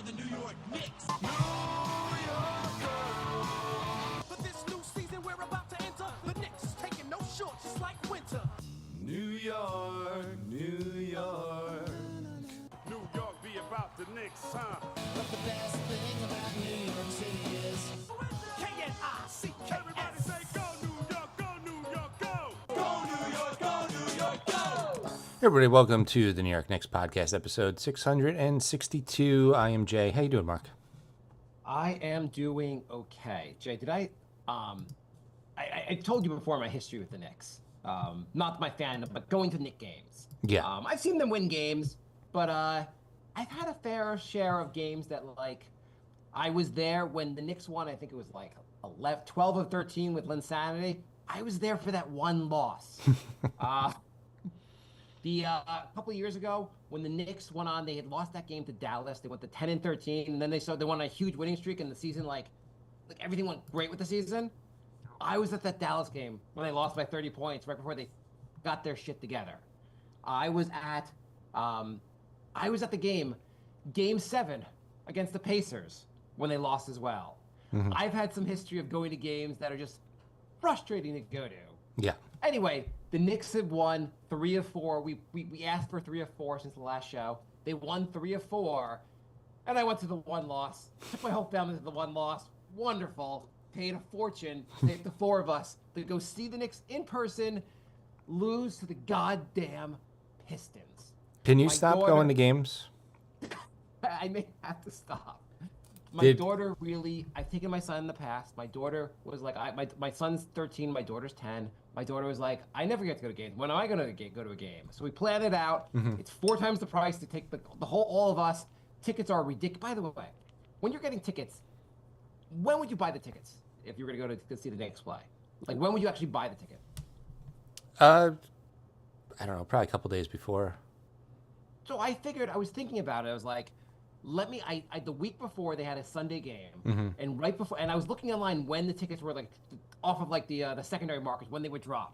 the New York Knicks. For this new season we're about to enter, the Knicks is taking no short, just like winter. New York, New York. New York be about the Knicks, huh? But the best thing about New York City is K-N-I-C-K-S. Everybody say go New York, go New York, go! Go New York, go New York, go! Hey everybody, welcome to the New York Knicks podcast, episode 662. I am Jay. How you doing, Mark? I am doing okay. Jay, did I told you before my history with the Knicks. Not my fan, but going to Knicks games. Yeah. I've seen them win games, but I've had a fair share of games that, like, I was there when the Knicks won. I think it was like 12 of 13 with Linsanity. I was there for that one loss. A couple of years ago, when the Knicks went on, they had lost that game to Dallas. They went to 10 and 13, and then they won a huge winning streak, and the season, like everything went great with the season. I was at that Dallas game when they lost by 30 points right before they got their shit together. I was at the game 7 against the Pacers when they lost as well. Mm-hmm. I've had some history of going to games that are just frustrating to go to. Yeah. Anyway, the Knicks have won 3 of 4. We asked for 3 of 4 since the last show. They won 3 of 4, and I went to the one loss. Took my whole family to the one loss. Wonderful. Paid a fortune, the 4 of us, to go see the Knicks in person, lose to the goddamn Pistons. Can you My stop daughter- going to games? I may have to stop. My daughter really, I've taken my son in the past. My daughter was like, my son's 13, my daughter's 10. My daughter was like, I never get to go to games. When am I going to go to a game? So we planned it out. Mm-hmm. It's 4 times the price to take all of us. Tickets are ridiculous. By the way, when you're getting tickets, when would you buy the tickets if you were going to go to see the Knicks play? Like, when would you actually buy the ticket? I don't know, probably a couple days before. So I was thinking about it. I was like, the week before they had a Sunday game, Mm-hmm. and right before, and I was looking online when the tickets were like off of like the secondary markets, when they would drop,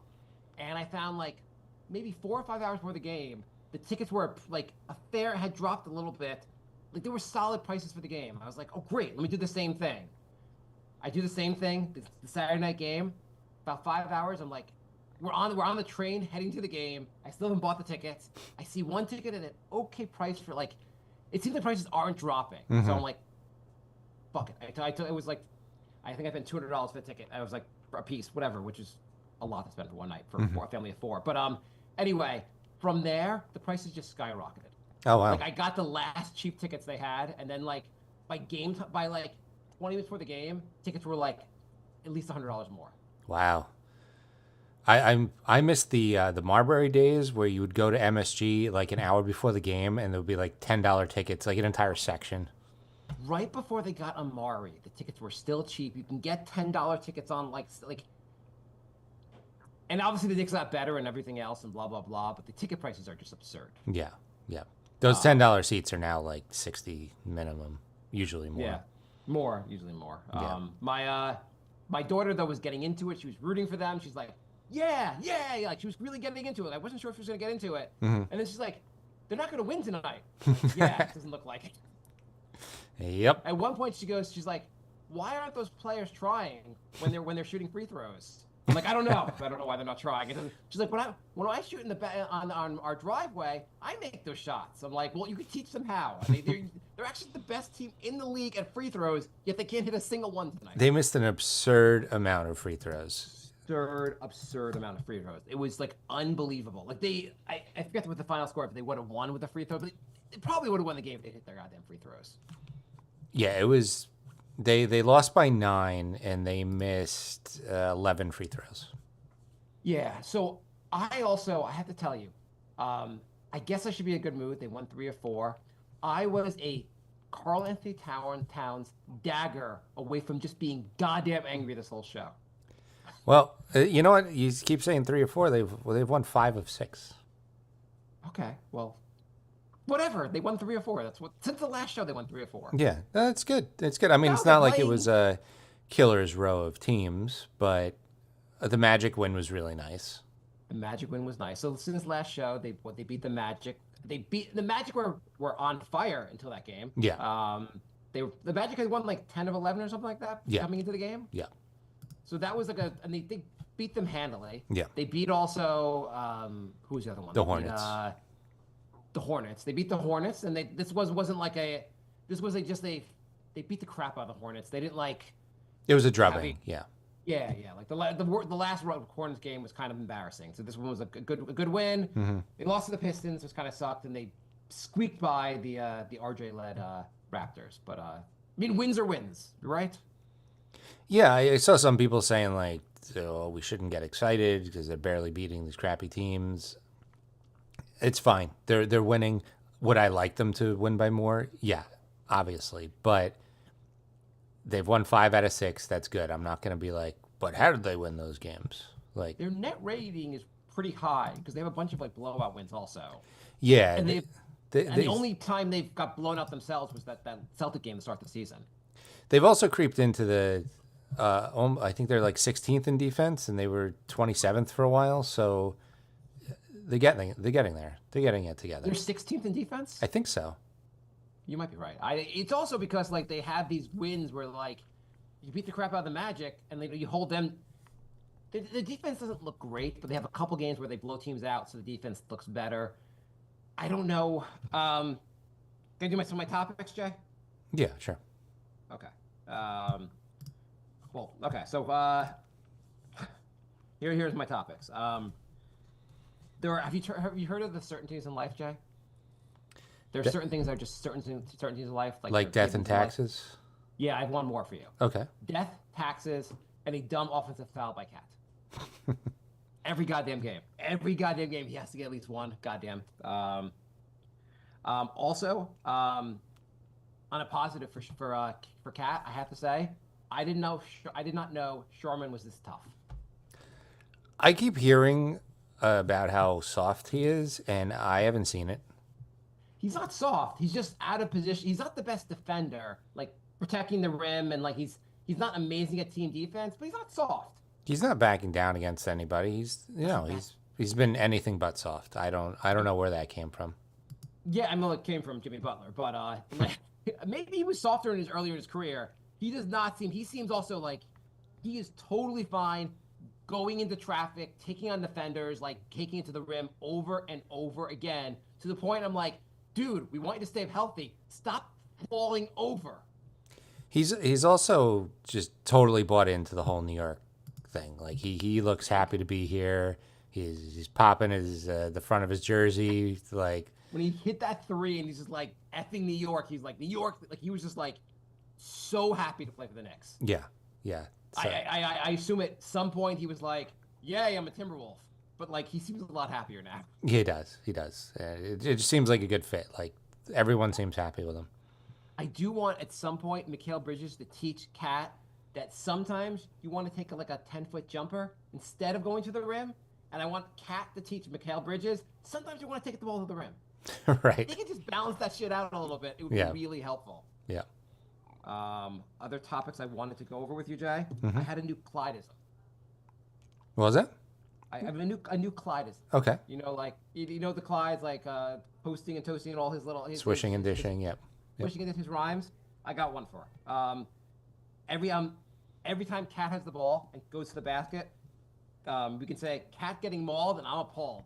and I found like maybe 4 or 5 hours before the game, the tickets were like had dropped a little bit, like there were solid prices for the game. I was like, oh great, let me do the same thing. I do the same thing, the Saturday night game, about 5 hours. I'm like, we're on the train heading to the game. I still haven't bought the tickets. I see one ticket at an okay price for like. It seems like prices aren't dropping, Mm-hmm. so I'm like, fuck it. It was like, I think I spent $200 for the ticket. I was like, for a piece, whatever, which is a lot to spend for one night for Mm-hmm. a family of 4. But anyway, from there, the prices just skyrocketed. Oh, wow. Like I got the last cheap tickets they had, and then like by like 20 minutes before the game, tickets were like at least $100 more. Wow. I missed the Marbury days where you would go to MSG like an hour before the game, and there would be like $10 tickets, like an entire section. Right before they got Amari, the tickets were still cheap. You can get $10 tickets on like, and obviously the Knicks got better and everything else and blah blah blah. But the ticket prices are just absurd. Yeah, yeah. Those $10 seats are now like 60 minimum, usually more. Yeah, usually more. Yeah. My daughter though was getting into it. She was rooting for them. She's like, yeah, like she was really getting into it. I wasn't sure if she was gonna get into it. Mm-hmm. And then she's like, they're not gonna win tonight. Like, yeah, it doesn't look like it. Yep. At one point she's like, why aren't those players trying when they're shooting free throws? I'm like, I don't know. I don't know why they're not trying. She's like, when I shoot in on our driveway, I make those shots. I'm like, well, you could teach them how. They're actually the best team in the league at free throws, yet they can't hit a single one tonight. They missed an absurd amount of free throws. Absurd amount of free throws. It was like unbelievable. Like I forget what the final score, if they would have won with a free throw, but they probably would have won the game if they hit their goddamn free throws. Yeah, it was. They lost by 9 and they missed 11 free throws. Yeah. So I have to tell you, I guess I should be in a good mood. They won 3 of 4. I was a Karl Anthony Towns dagger away from just being goddamn angry this whole show. Well, you know what? You keep saying 3 or 4. They've won 5 of 6. Okay. Well, whatever. They won 3 or 4. That's what since the last show they won 3 or 4. Yeah, that's good. It's good. I mean, it's not like it was a killer's row of teams, but the Magic win was really nice. The Magic win was nice. So since last show, they beat the Magic. they beat the Magic were on fire until that game. Yeah. The Magic had won like 10 of 11 or something like that Yeah. coming into the game. Yeah. So that was like and they beat them handily. Yeah. They beat also who was the other one? The They beat, Hornets. the Hornets. They beat the Hornets, and this was they beat the crap out of the Hornets. They didn't like. It was a drubbing. Yeah. Yeah. Like the last Hornets game was kind of embarrassing. So this one was a good win. Mm-hmm. They lost to the Pistons, which kind of sucked, and they squeaked by the RJ led Raptors. But I mean, wins are wins, right? Yeah, I saw some people saying like, "Oh, we shouldn't get excited because they're barely beating these crappy teams." It's fine. They're winning. Would I like them to win by more? Yeah, obviously. But they've won 5 out of 6. That's good. I'm not going to be like, but how did they win those games? Like, Their net rating is pretty high because they have a bunch of like blowout wins also. yeah. And they, the only time they've got blown out themselves was that Celtic game to start the season. they've also creeped into the, I think they're like 16th in defense, and they were 27th for a while. So they're getting there. They're getting it together. They're 16th in defense. I think so. You might be right. It's also because like they have these wins where like you beat the crap out of the Magic and you hold them. The defense doesn't look great, but they have a couple games where they blow teams out, so the defense looks better. I don't know. Can I do some of my topics, Jay? Yeah, sure. Okay. Well, okay. So here's my topics. Have you heard of the certainties in life, Jay? There are certain things that are just certainties in life, Like death and taxes. Yeah, I have one more for you. Okay. Death, taxes, and a dumb offensive foul by Cat. Every goddamn game. Every goddamn game, he has to get at least one. Goddamn. Also, on a positive for Cat, I have to say, I did not know Sharman was this tough. I keep hearing about how soft he is, and I haven't seen it. He's not soft. He's just out of position. He's not the best defender, like protecting the rim, and like he's not amazing at team defense, but he's not soft. He's not backing down against anybody. He's been anything but soft. I don't know where that came from. Yeah, I know it came from Jimmy Butler, but maybe he was softer earlier in his career. He does not seem. He seems also like he is totally fine going into traffic, taking on defenders, like taking it to the rim over and over again, to the point I'm like, dude, we want you to stay healthy. Stop falling over. He's also just totally bought into the whole New York thing. Like he looks happy to be here. He's popping his the front of his jersey. Like when he hit that three and he's just like effing New York. He's like New York. Like he was just like so happy to play for the Knicks. Yeah. So, I assume at some point he was like, "Yay, I'm a Timberwolf." But like he seems a lot happier now. he does. It just seems like a good fit. Like everyone seems happy with him. I do want at some point Mikal Bridges to teach Cat that sometimes you want to take like a 10-foot jumper instead of going to the rim. And I want Cat to teach Mikal Bridges sometimes you want to take the ball to the rim. Right. They can just balance that shit out a little bit. It would Yeah. be really helpful. Yeah. Other topics I wanted to go over with you, Jay. Mm-hmm. I had a new Clydism. What was it? I have a new Clydism. Okay. You know, like you know the Clydes, like posting and toasting and all his little Swishing and dishing. Yep. Swishing and dishing his rhymes. I got one for it. Every time Cat has the ball and goes to the basket, we can say Cat getting mauled and I'm appalled.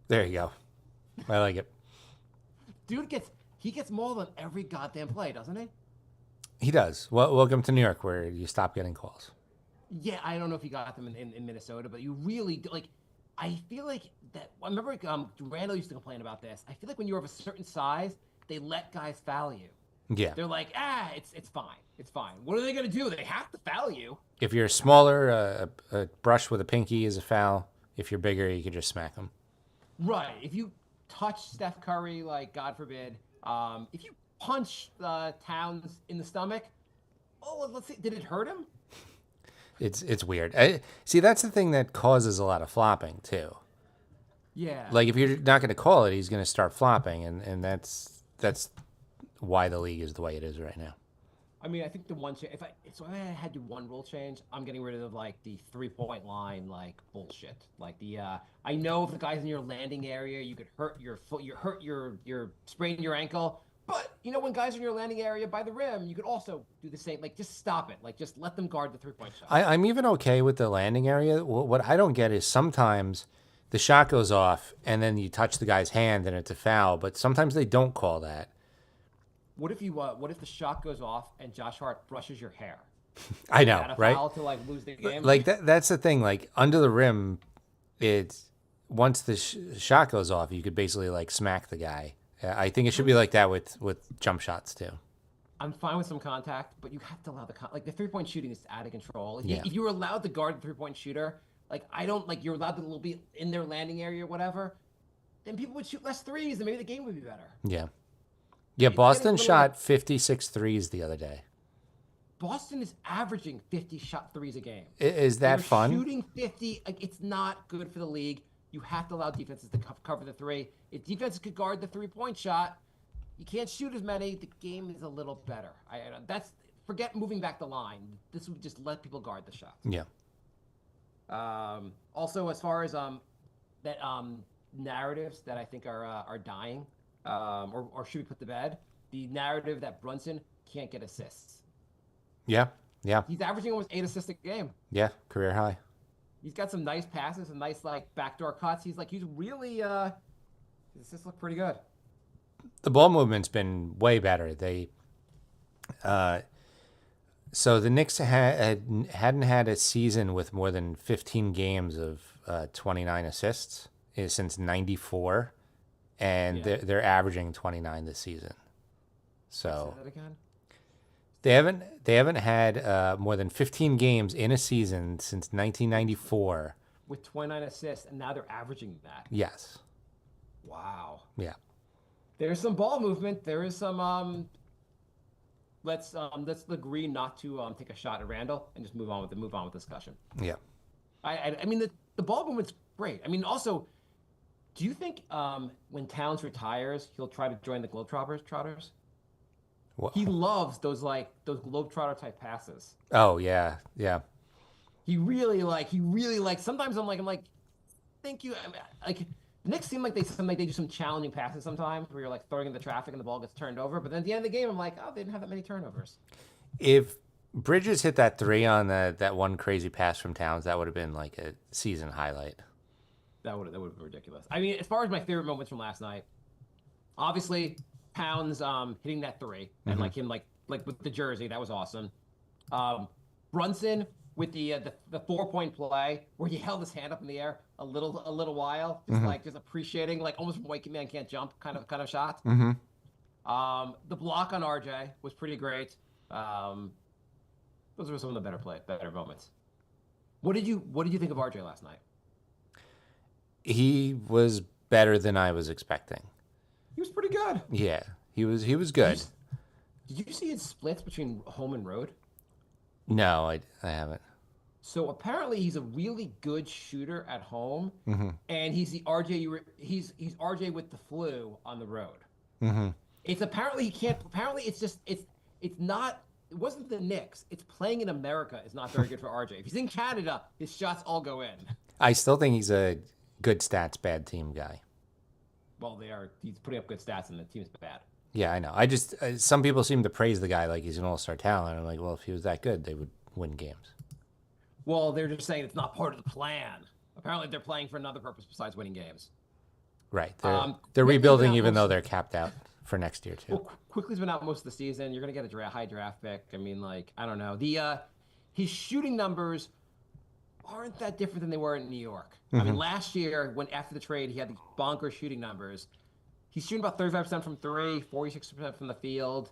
There you go. I like it. Dude gets mauled on every goddamn play, doesn't he? He does. Well, welcome to New York, where you stop getting calls. Yeah, I don't know if he got them in Minnesota, but you really like. I feel like that. I remember Randall used to complain about this. I feel like when you're of a certain size, they let guys foul you. Yeah. They're like, it's fine, it's fine. What are they gonna do? They have to foul you. If you're smaller, a brush with a pinky is a foul. If you're bigger, you can just smack them. Right. If you touch Steph Curry, like God forbid, if you punch Towns in the stomach, let's see, did it hurt him? It's weird. See, that's the thing that causes a lot of flopping too. Yeah. Like if you're not going to call it, he's going to start flopping, and that's why the league is the way it is right now. I mean, I think the one if I had to do one rule change, I'm getting rid of like the 3-point line like bullshit. Like the I know if the guy's in your landing area, you could hurt your foot, your sprain your ankle. But you know when guys are in your landing area by the rim, you could also do the same. Like just stop it. Like just let them guard the 3-point shot. I'm even okay with the landing area. What I don't get is sometimes the shot goes off and then you touch the guy's hand and it's a foul, but sometimes they don't call that. What if the shot goes off and Josh Hart brushes your hair? I Is know, that a right? foul to like lose the game? Like that's the thing. Like under the rim, it's once the shot goes off, you could basically like smack the guy. I think it should be like that with jump shots too. I'm fine with some contact, but you have to allow like the 3-point shooting is out of control. Yeah. If you were allowed to guard the 3-point shooter, like I don't like you're allowed to be in their landing area or whatever, then people would shoot less threes and maybe the game would be better. Yeah. Yeah, It's Boston getting a little- shot 56 threes the other day. Boston is averaging 50 shot threes a game. Is that They're fun? Shooting 50, like it's not good for the league. You have to allow defenses to cover the three. If defenses could guard the 3-point shot, you can't shoot as many. The game is a little better. That's forget moving back the line. This would just let people guard the shots. Yeah. Also, as far as that narratives that I think are dying, or should be put to bed, the narrative that Brunson can't get assists. Yeah. Yeah. He's averaging almost 8 assists a game. Yeah. Career high. He's got some nice passes and nice like backdoor cuts. He's really his assists look pretty good. The ball movement's been way better. So the Knicks hadn't had a season with more than 15 games of 29 assists since '94, and they're averaging 29 this season. So Say that again? they haven't had more than 15 games in a season since 1994. With 29 assists, and now they're averaging that. Yes. Wow. Yeah. There's some ball movement. There is some. Let's agree not to take a shot at Randall and just move on with discussion. Yeah. I mean the ball movement's great. I mean also, do you think when Towns retires he'll try to join the Globetrotters? Well, He loves those Globetrotter type passes. oh yeah. Yeah. He really like. Sometimes I'm like, thank you. I mean, like the Knicks seem like they do some challenging passes sometimes where you're like throwing in the traffic and the ball gets turned over. But then at the end of the game, I'm like, oh, they didn't have that many turnovers. If Bridges hit that 3 on that one crazy pass from Towns, that would have been like a season highlight. That would have been ridiculous. I mean, as far as my favorite moments from last night, obviously Towns hitting that 3 and like him like with the jersey, that was awesome. Brunson with the 4-point play where he held his hand up in the air a little while, just appreciating like almost white man can't jump kind of shot. Mm-hmm. The block on RJ was pretty great. Those were some of the better moments. What did you think of RJ last night? He was better than I was expecting. He was pretty good. Yeah, he was good. Did you see his splits between home and road? No, I haven't. So apparently he's a really good shooter at home, and he's the RJ. He's RJ with the flu on the road. Mm-hmm. It's apparently he can't. Apparently it's not. It wasn't the Knicks. It's playing in America is not very good for RJ. If he's in Canada, his shots all go in. I still think he's a good stats, bad team guy. Well, they are. He's putting up good stats, and the team's bad. Yeah, I know. I just some people seem to praise the guy like he's an all-star talent. I'm like, well, if he was that good, they would win games. Well, they're just saying it's not part of the plan. Apparently, they're playing for another purpose besides winning games. Right. Quickly's They're rebuilding been out even though most- they're capped out for next year too. Well, Quickly's been out most of the season. You're gonna get a high draft pick. I mean, like I don't know. His shooting numbers aren't that different than they were in New York. I mean, last year when after the trade he had these bonkers shooting numbers. He's shooting about 35% from 3, 46% from the field,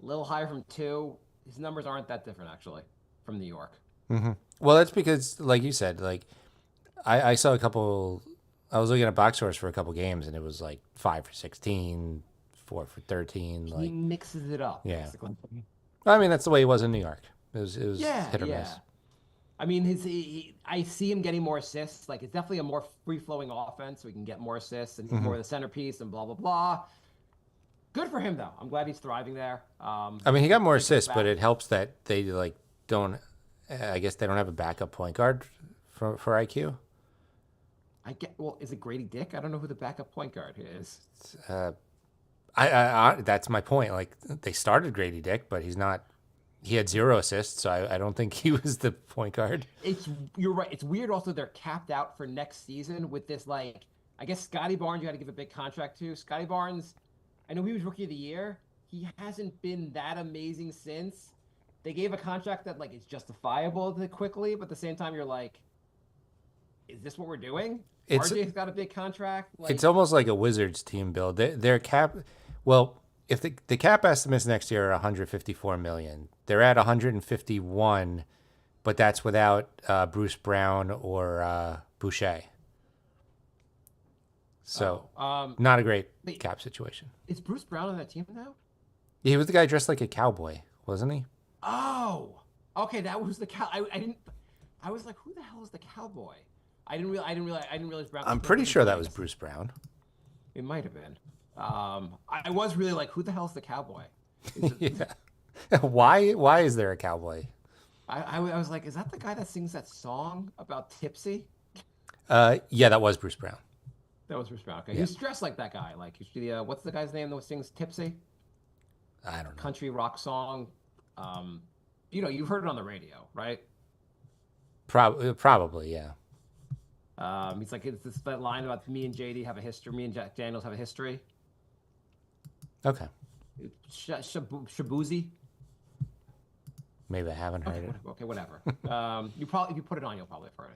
a little higher from 2. His numbers aren't that different actually from New York. Mm-hmm. Well, that's because, like you said, like I saw a couple. I was looking at box scores for a couple games, and it was like 5 for 16, 4 for 13. He Like, mixes it up. Yeah. Basically. I mean, that's the way he was in New York. It was Yeah, hit or yeah. miss. I mean, I see him getting more assists. Like, it's definitely a more free-flowing offense, so he can get more assists, and he's more of the centerpiece, and blah, blah, blah. Good for him though. I'm glad he's thriving there. I mean, he got more He goes assists, but back. it helps that they like don't. I guess they don't have a backup point guard for IQ. I get. Well, is it Grady Dick? I don't know who the backup point guard is. I that's my point. Like they started Grady Dick, but he's not. He had 0 assists, so I don't think he was the point guard. You're right. It's weird. Also, they're capped out for next season with this like. I guess Scotty Barnes, you got to give a big contract to. Scotty Barnes, I know he was rookie of the year. He hasn't been that amazing since. They gave a contract that like is justifiable quickly, but at the same time, you're like, is this what we're doing? RJ's got a big contract. Like, It's almost like a Wizards team build. Their cap, well, if the cap estimates next year are 154 million, they're at 151, but that's without Bruce Brown or Boucher. So not a great cap situation. is Bruce Brown on that team now? He was the guy dressed like a cowboy, wasn't he? Oh, okay, that was the cow. I didn't. I was like, who the hell is the cowboy? I didn't realize Brown. I'm pretty sure that was Bruce Brown. It might have been. I was really like, who the hell's the cowboy? Yeah. Why is there a cowboy? I was like, is that the guy that sings that song about Tipsy? Yeah, that was Bruce Brown. That was Bruce Brown. Okay, he's dressed like that guy. Like he's the what's the guy's name that sings Tipsy? I don't know. Country rock song. You've heard it on the radio, right? Probably, yeah. He's like it's that line about me and JD have a history. Me and Jack Daniels have a history. Okay. Shabuzi. Maybe I haven't heard it. Okay, whatever. If you put it on, you'll probably have heard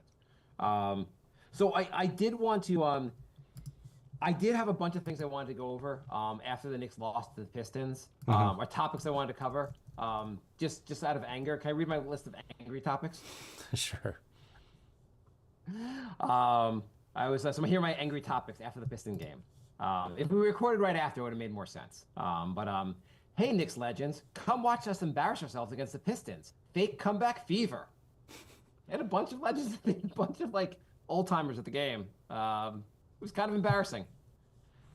it. So I did want to I did have a bunch of things I wanted to go over after the Knicks lost to the Pistons. Or topics I wanted to cover. Just out of anger. Can I read my list of angry topics? Sure. So here are my angry topics after the Piston game. If we recorded right after, it would have made more sense. Hey, Knicks legends, come watch us embarrass ourselves against the Pistons. Fake comeback fever. And a bunch of legends, a bunch of like old timers at the game. It was kind of embarrassing.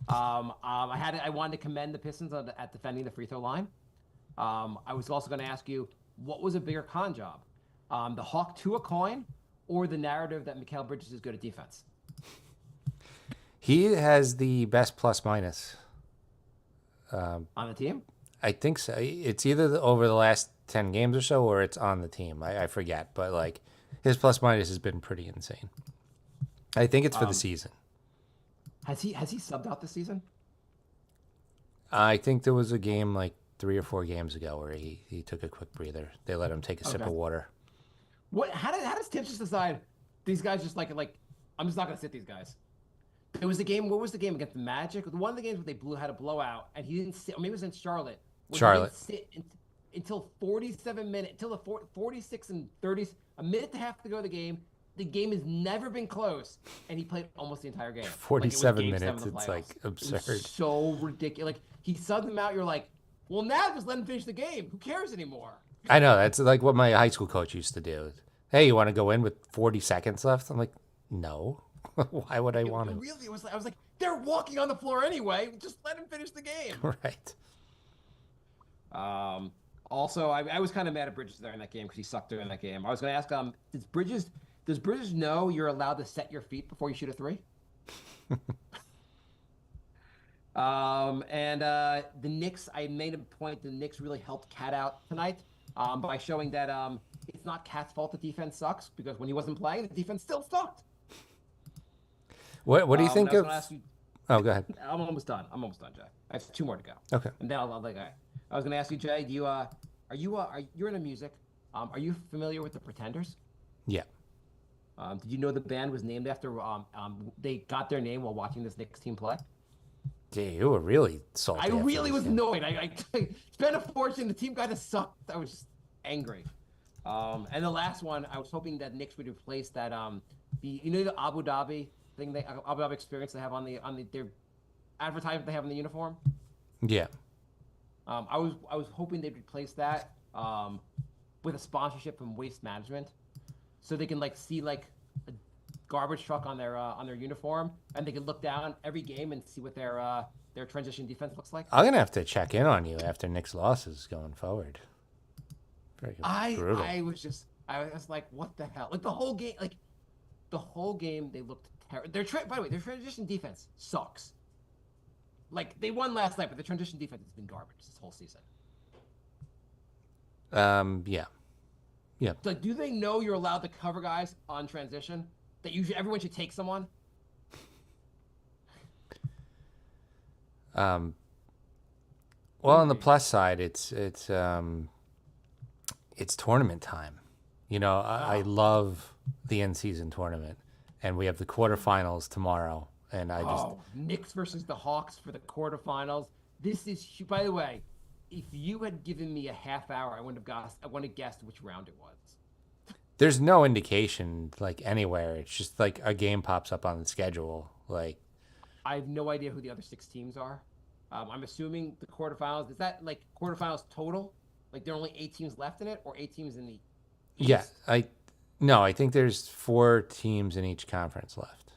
I wanted to commend the Pistons at defending the free throw line. I was also going to ask you, what was a bigger con job? The Hawk to a coin or the narrative that Mikal Bridges is good at defense? He has the best plus minus. On the team? I think so. It's either over the last 10 games or so, or it's on the team. I forget, but like his plus minus has been pretty insane. I think it's for the season. Has he subbed out this season? I think there was a game like 3 or 4 games ago where he took a quick breather. They let him take a sip of water. How does Tibbs just decide these guys just like I'm just not gonna sit these guys? It was the game. What was the game against the Magic? One of the games where they had a blowout, and he didn't sit. Or maybe it was in Charlotte. Charlotte. He didn't sit until 47 minutes, until the 46 and 30s, a minute and a half to go of the game. The game has never been close, and he played almost the entire game. 47 like minutes. It's like absurd. It was so ridiculous. Like he subbed them out. You're like, well, now just let him finish the game. Who cares anymore? I know. That's like what my high school coach used to do. Hey, you want to go in with 40 seconds left? I'm like, no. Why would I want to? Really, I was like, they're walking on the floor anyway. Just let him finish the game. Right. Also, I was kind of mad at Bridges there in that game because he sucked during that game. I was going to ask, does Bridges know you're allowed to set your feet before you shoot a three? The Knicks, I made a point. The Knicks really helped Cat out tonight by showing that it's not Cat's fault the defense sucks, because when he wasn't playing, the defense still sucked. What do you think of? Oh, go ahead. I'm almost done, Jay. I have 2 more to go. Okay. And then I'll like. I was going to ask you, Jay. Do you you're into music? Are you familiar with the Pretenders? Yeah. Did you know the band was named after? They got their name while watching this Knicks team play. Dude, you were really salty. I really was annoyed. I spent a fortune. The team kind of sucked. I was just angry. And the last one, I was hoping that Knicks would replace that. The Abu Dhabi thing, Abu Dhabi experience they have on their advertisement they have in the uniform. Yeah. I was hoping they'd replace that with a sponsorship from Waste Management, so they can see a garbage truck on their uniform, and they can look down every game and see what their their transition defense looks like? I'm gonna have to check in on you after Knicks losses going forward. Brutal. I was like, what the hell? Like the whole game they looked terrible. By the way, their transition defense sucks. Like they won last night, but the transition defense has been garbage this whole season. Yeah. So do they know you're allowed to cover guys on transition? That everyone should take someone? Well, on the plus side, it's tournament time. You know, I love the in-season tournament, and we have the quarterfinals tomorrow. And Knicks versus the Hawks for the quarterfinals. This is, by the way, if you had given me a half hour, I wouldn't have guessed which round it was. There's no indication like anywhere. It's just like a game pops up on the schedule. Like I have no idea who the other 6 teams are. I'm assuming the quarterfinals. Is that like quarterfinals total? Like there are only 8 teams left in it, or 8 teams in the East? Yeah, I think there's 4 teams in each conference left.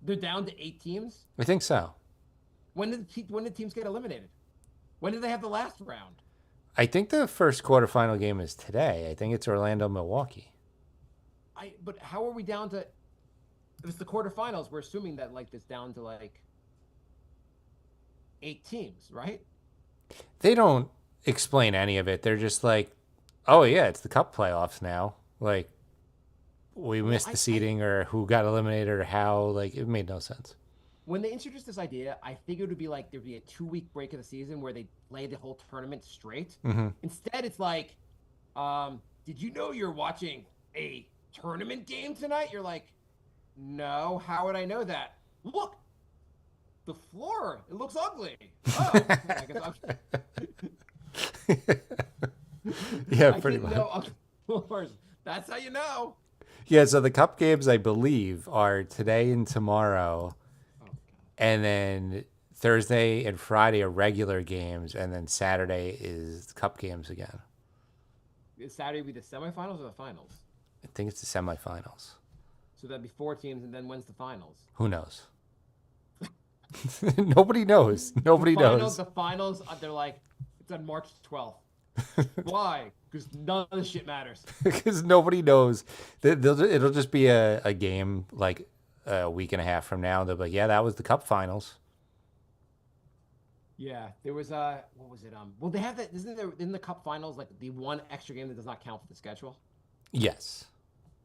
They're down to 8 teams. I think so. When did teams get eliminated? When did they have the last round? I think the first quarterfinal game is today. I think it's Orlando-Milwaukee. But how are we down to? If it's the quarterfinals, we're assuming that like it's down to like 8 teams, right? They don't explain any of it. They're just like, oh yeah, it's the cup playoffs now. Like we missed the seeding or who got eliminated or how. Like it made no sense. When they introduced this idea, I figured it would be like there'd be a 2-week break of the season where they play the whole tournament straight. Mm-hmm. Instead, it's like, did you know you're watching a tournament game tonight? You're like, no, how would I know that? Look, the floor, it looks ugly. Oh, I guess Yeah, I pretty didn't much. know ugly floors. That's how you know. Yeah, so the cup games, I believe, are today and tomorrow. And then Thursday and Friday are regular games, and then Saturday is cup games again. Is Saturday be the semifinals or the finals? I think it's the semifinals. So that'd be 4 teams, and then when's the finals? Who knows? Nobody knows. Nobody knows. The finals, they're like, it's on March 12th. Why? Because none of this shit matters. Because nobody knows. It'll just be a game like a week and a half from now. They'll be like, yeah, that was the cup finals. Yeah, there was what was it? Well, they have that. Isn't there in the cup finals like the one extra game that does not count for the schedule? Yes.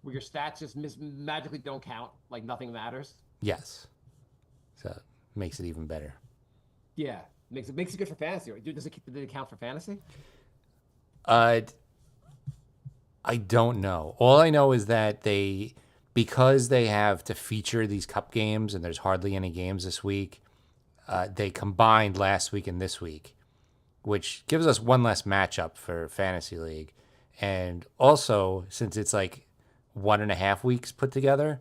Where your stats just magically don't count, like nothing matters. Yes. So it makes it even better. Yeah, makes it good for fantasy. Did it count for fantasy? I don't know. All I know is that because they have to feature these cup games and there's hardly any games this week, they combined last week and this week, which gives us one less matchup for Fantasy League. And also, since it's like 1.5 weeks put together,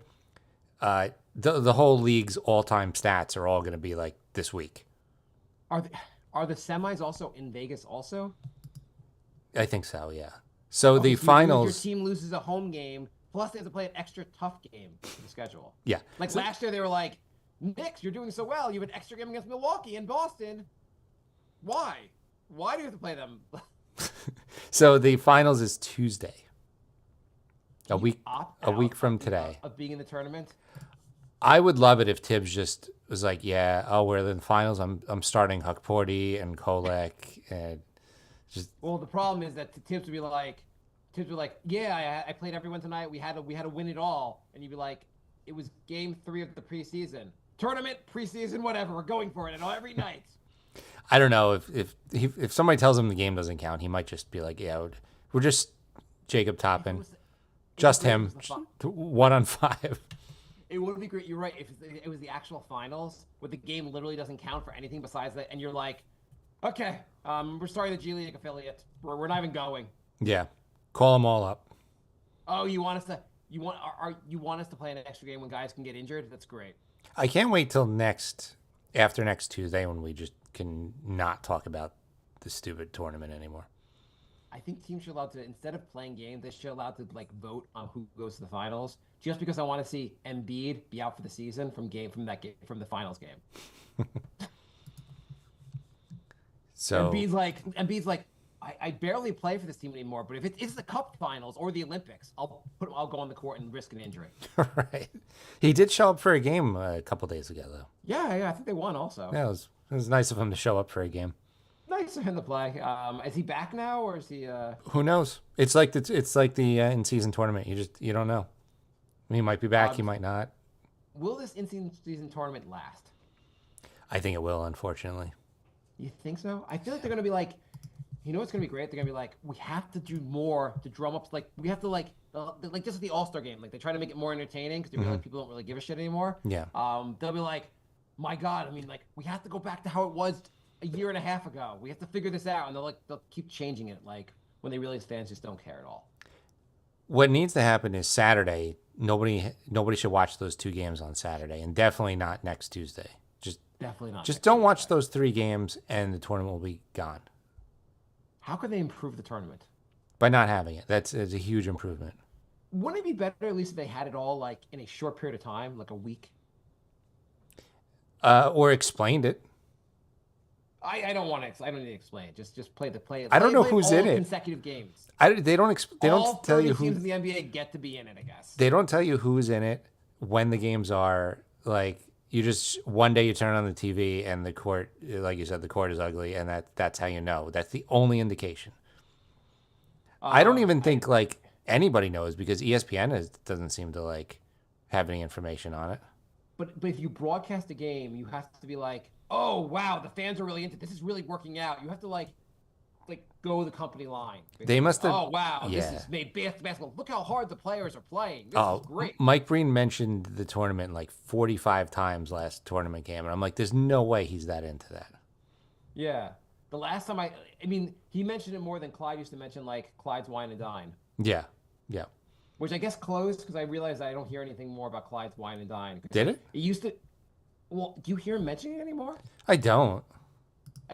the whole league's all-time stats are all going to be like this week. Are the semis also in Vegas also? I think so, yeah. So the So finals... your team loses a home game, plus they have to play an extra tough game in the schedule. Yeah. Like last year, they were like, Knicks, you're doing so well. You have an extra game against Milwaukee and Boston. Why? Why do you have to play them? So the finals is Tuesday. A week Opt from out today. of being in the tournament. I would love it if Tibbs just was like, yeah, oh, we're in the finals. I'm starting Huckporty and Kolek and just. Well, the problem is that Tibbs would be like, yeah, I played everyone tonight. We had to win it all, and you'd be like, it was game 3 of the preseason tournament, preseason, whatever. We're going for it, and every night. I don't know if somebody tells him the game doesn't count, he might just be like, yeah, we're just Jacob Toppin, just him, 1-on-5. It would be great. You're right. If it was the actual finals, where the game literally doesn't count for anything besides that, and you're like, okay, we're starting the G League affiliate. We're not even going. Yeah, call them all up. Oh, you want us to? You want us to play an extra game when guys can get injured? That's great. I can't wait till after next Tuesday when we just can not talk about the stupid tournament anymore. I think teams should allowed to, instead of playing games, they should allowed to like vote on who goes to the finals. Just because I want to see Embiid be out for the season from the finals game. So Embiid's like, I barely play for this team anymore. But if it's the Cup Finals or the Olympics, I'll go on the court and risk an injury. right, he did show up for a game a couple days ago though. Yeah, I think they won also. Yeah, it was nice of him to show up for a game. Nice of him to play. Is he back now or is he? Who knows? It's like the in-season tournament. You don't know. He might be back. He might not. Will this in-season tournament last? I think it will, unfortunately. You think so? I feel like they're gonna be like, you know what's gonna be great? They're gonna be like, we have to do more to drum up. Like we have to like just the All-Star game. Like they try to make it more entertaining because they realize people don't really give a shit anymore. Yeah. They'll be like, my God, I mean, like we have to go back to how it was a year and a half ago. We have to figure this out, and they'll keep changing it. Like when they realize fans just don't care at all. What needs to happen is Saturday. Nobody should watch those 2 games on Saturday, and definitely not next Tuesday. Definitely not. Just next don't Tuesday. watch those 3 games, and the tournament will be gone How can they improve the tournament? by not having it. It's a huge improvement. Wouldn't it be better at least if they had it all like in a short period of time, like a week? Or explained it. I don't want to. I don't need to explain it. Just play. I don't know play who's all in it. Consecutive games. They don't All tell 30 you who. teams in the NBA get to be in it. I guess. They don't tell you who's in it, when the games are. Like you just one day you turn on the TV and the court, like you said, the court is ugly, and that's how you know. That's the only indication. I don't even think like anybody knows because ESPN doesn't seem to like have any information on it. But if you broadcast a game, you have to be like, oh wow, the fans are really into this. Is really working out. You have to like go the company line. They must have. Oh wow, yeah. this has made basketball. Look how hard the players are playing. This Oh, is great. Mike Breen mentioned the tournament like 45 times last tournament game, and I'm like, there's no way he's that into that. Yeah. The last time I mean, he mentioned it more than Clyde used to mention like Clyde's Wine and Dine, Yeah, yeah. which I guess closed because I realized I don't hear anything more about Clyde's Wine and Dine. Did it? It used to. Well, do you hear him mentioning it anymore? I don't.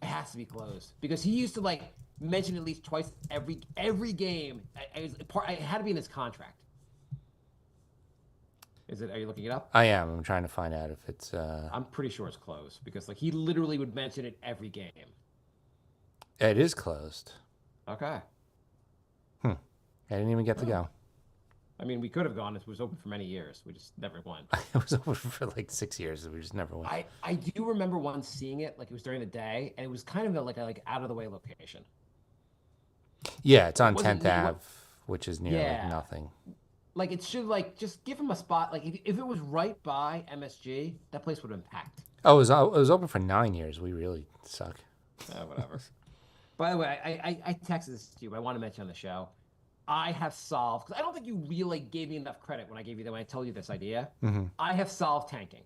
It has to be closed because he used to like mention at least twice every game. It had to be in his contract. Is it? Are you looking it up? I am. I'm trying to find out if it's. I'm pretty sure it's closed because like he literally would mention it every game. It is closed. Okay. I didn't even get to go. I mean, we could have gone. It was open for many years. We just never went. It was open for like 6 years. We just never went. I do remember once seeing it, like it was during the day, and it was kind of like a out of the way location. Yeah, it's on wasn't 10th near- Ave, which is near Yeah. like nothing. Like it should like just give him a spot. Like if it was right by MSG, that place would have been packed. Oh, it was open for 9 years. We really suck. Whatever. By the way, I texted this to you, but I want to mention on the show. I have solved because I don't think you really gave me enough credit when I told you this idea. I have solved tanking.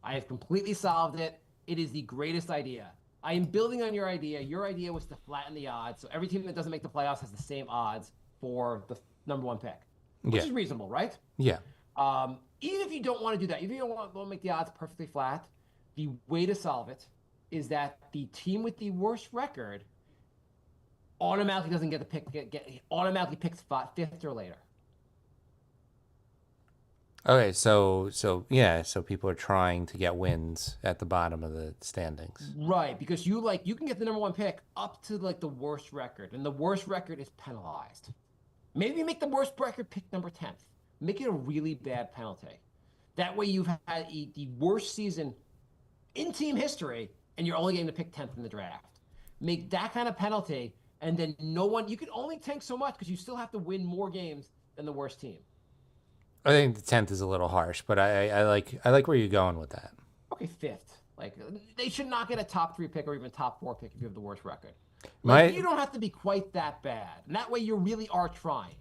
I have completely solved it. It is the greatest idea. I am building on your idea. Your idea was to flatten the odds, so every team that doesn't make the playoffs has the same odds for the number 1 pick, which Yeah. is reasonable, right? Yeah. Even if you don't want to do that, if you don't want to make the odds perfectly flat, the way to solve it is that the team with the worst record automatically doesn't get the pick. Automatically picks 5th or later. Okay, so people are trying to get wins at the bottom of the standings. Right, because you can get the number 1 pick up to like the worst record, and the worst record is penalized. Maybe make the worst record pick number 10th. Make it a really bad penalty. That way you've had the worst season in team history, and you're only getting to pick 10th in the draft. Make that kind of penalty, and then you can only tank so much because you still have to win more games than the worst team. I think the 10th is a little harsh, but I like where you're going with that. Okay, 5th. Like they should not get a top 3 pick or even top 4 pick if you have the worst record. You don't have to be quite that bad, and that way you really are trying.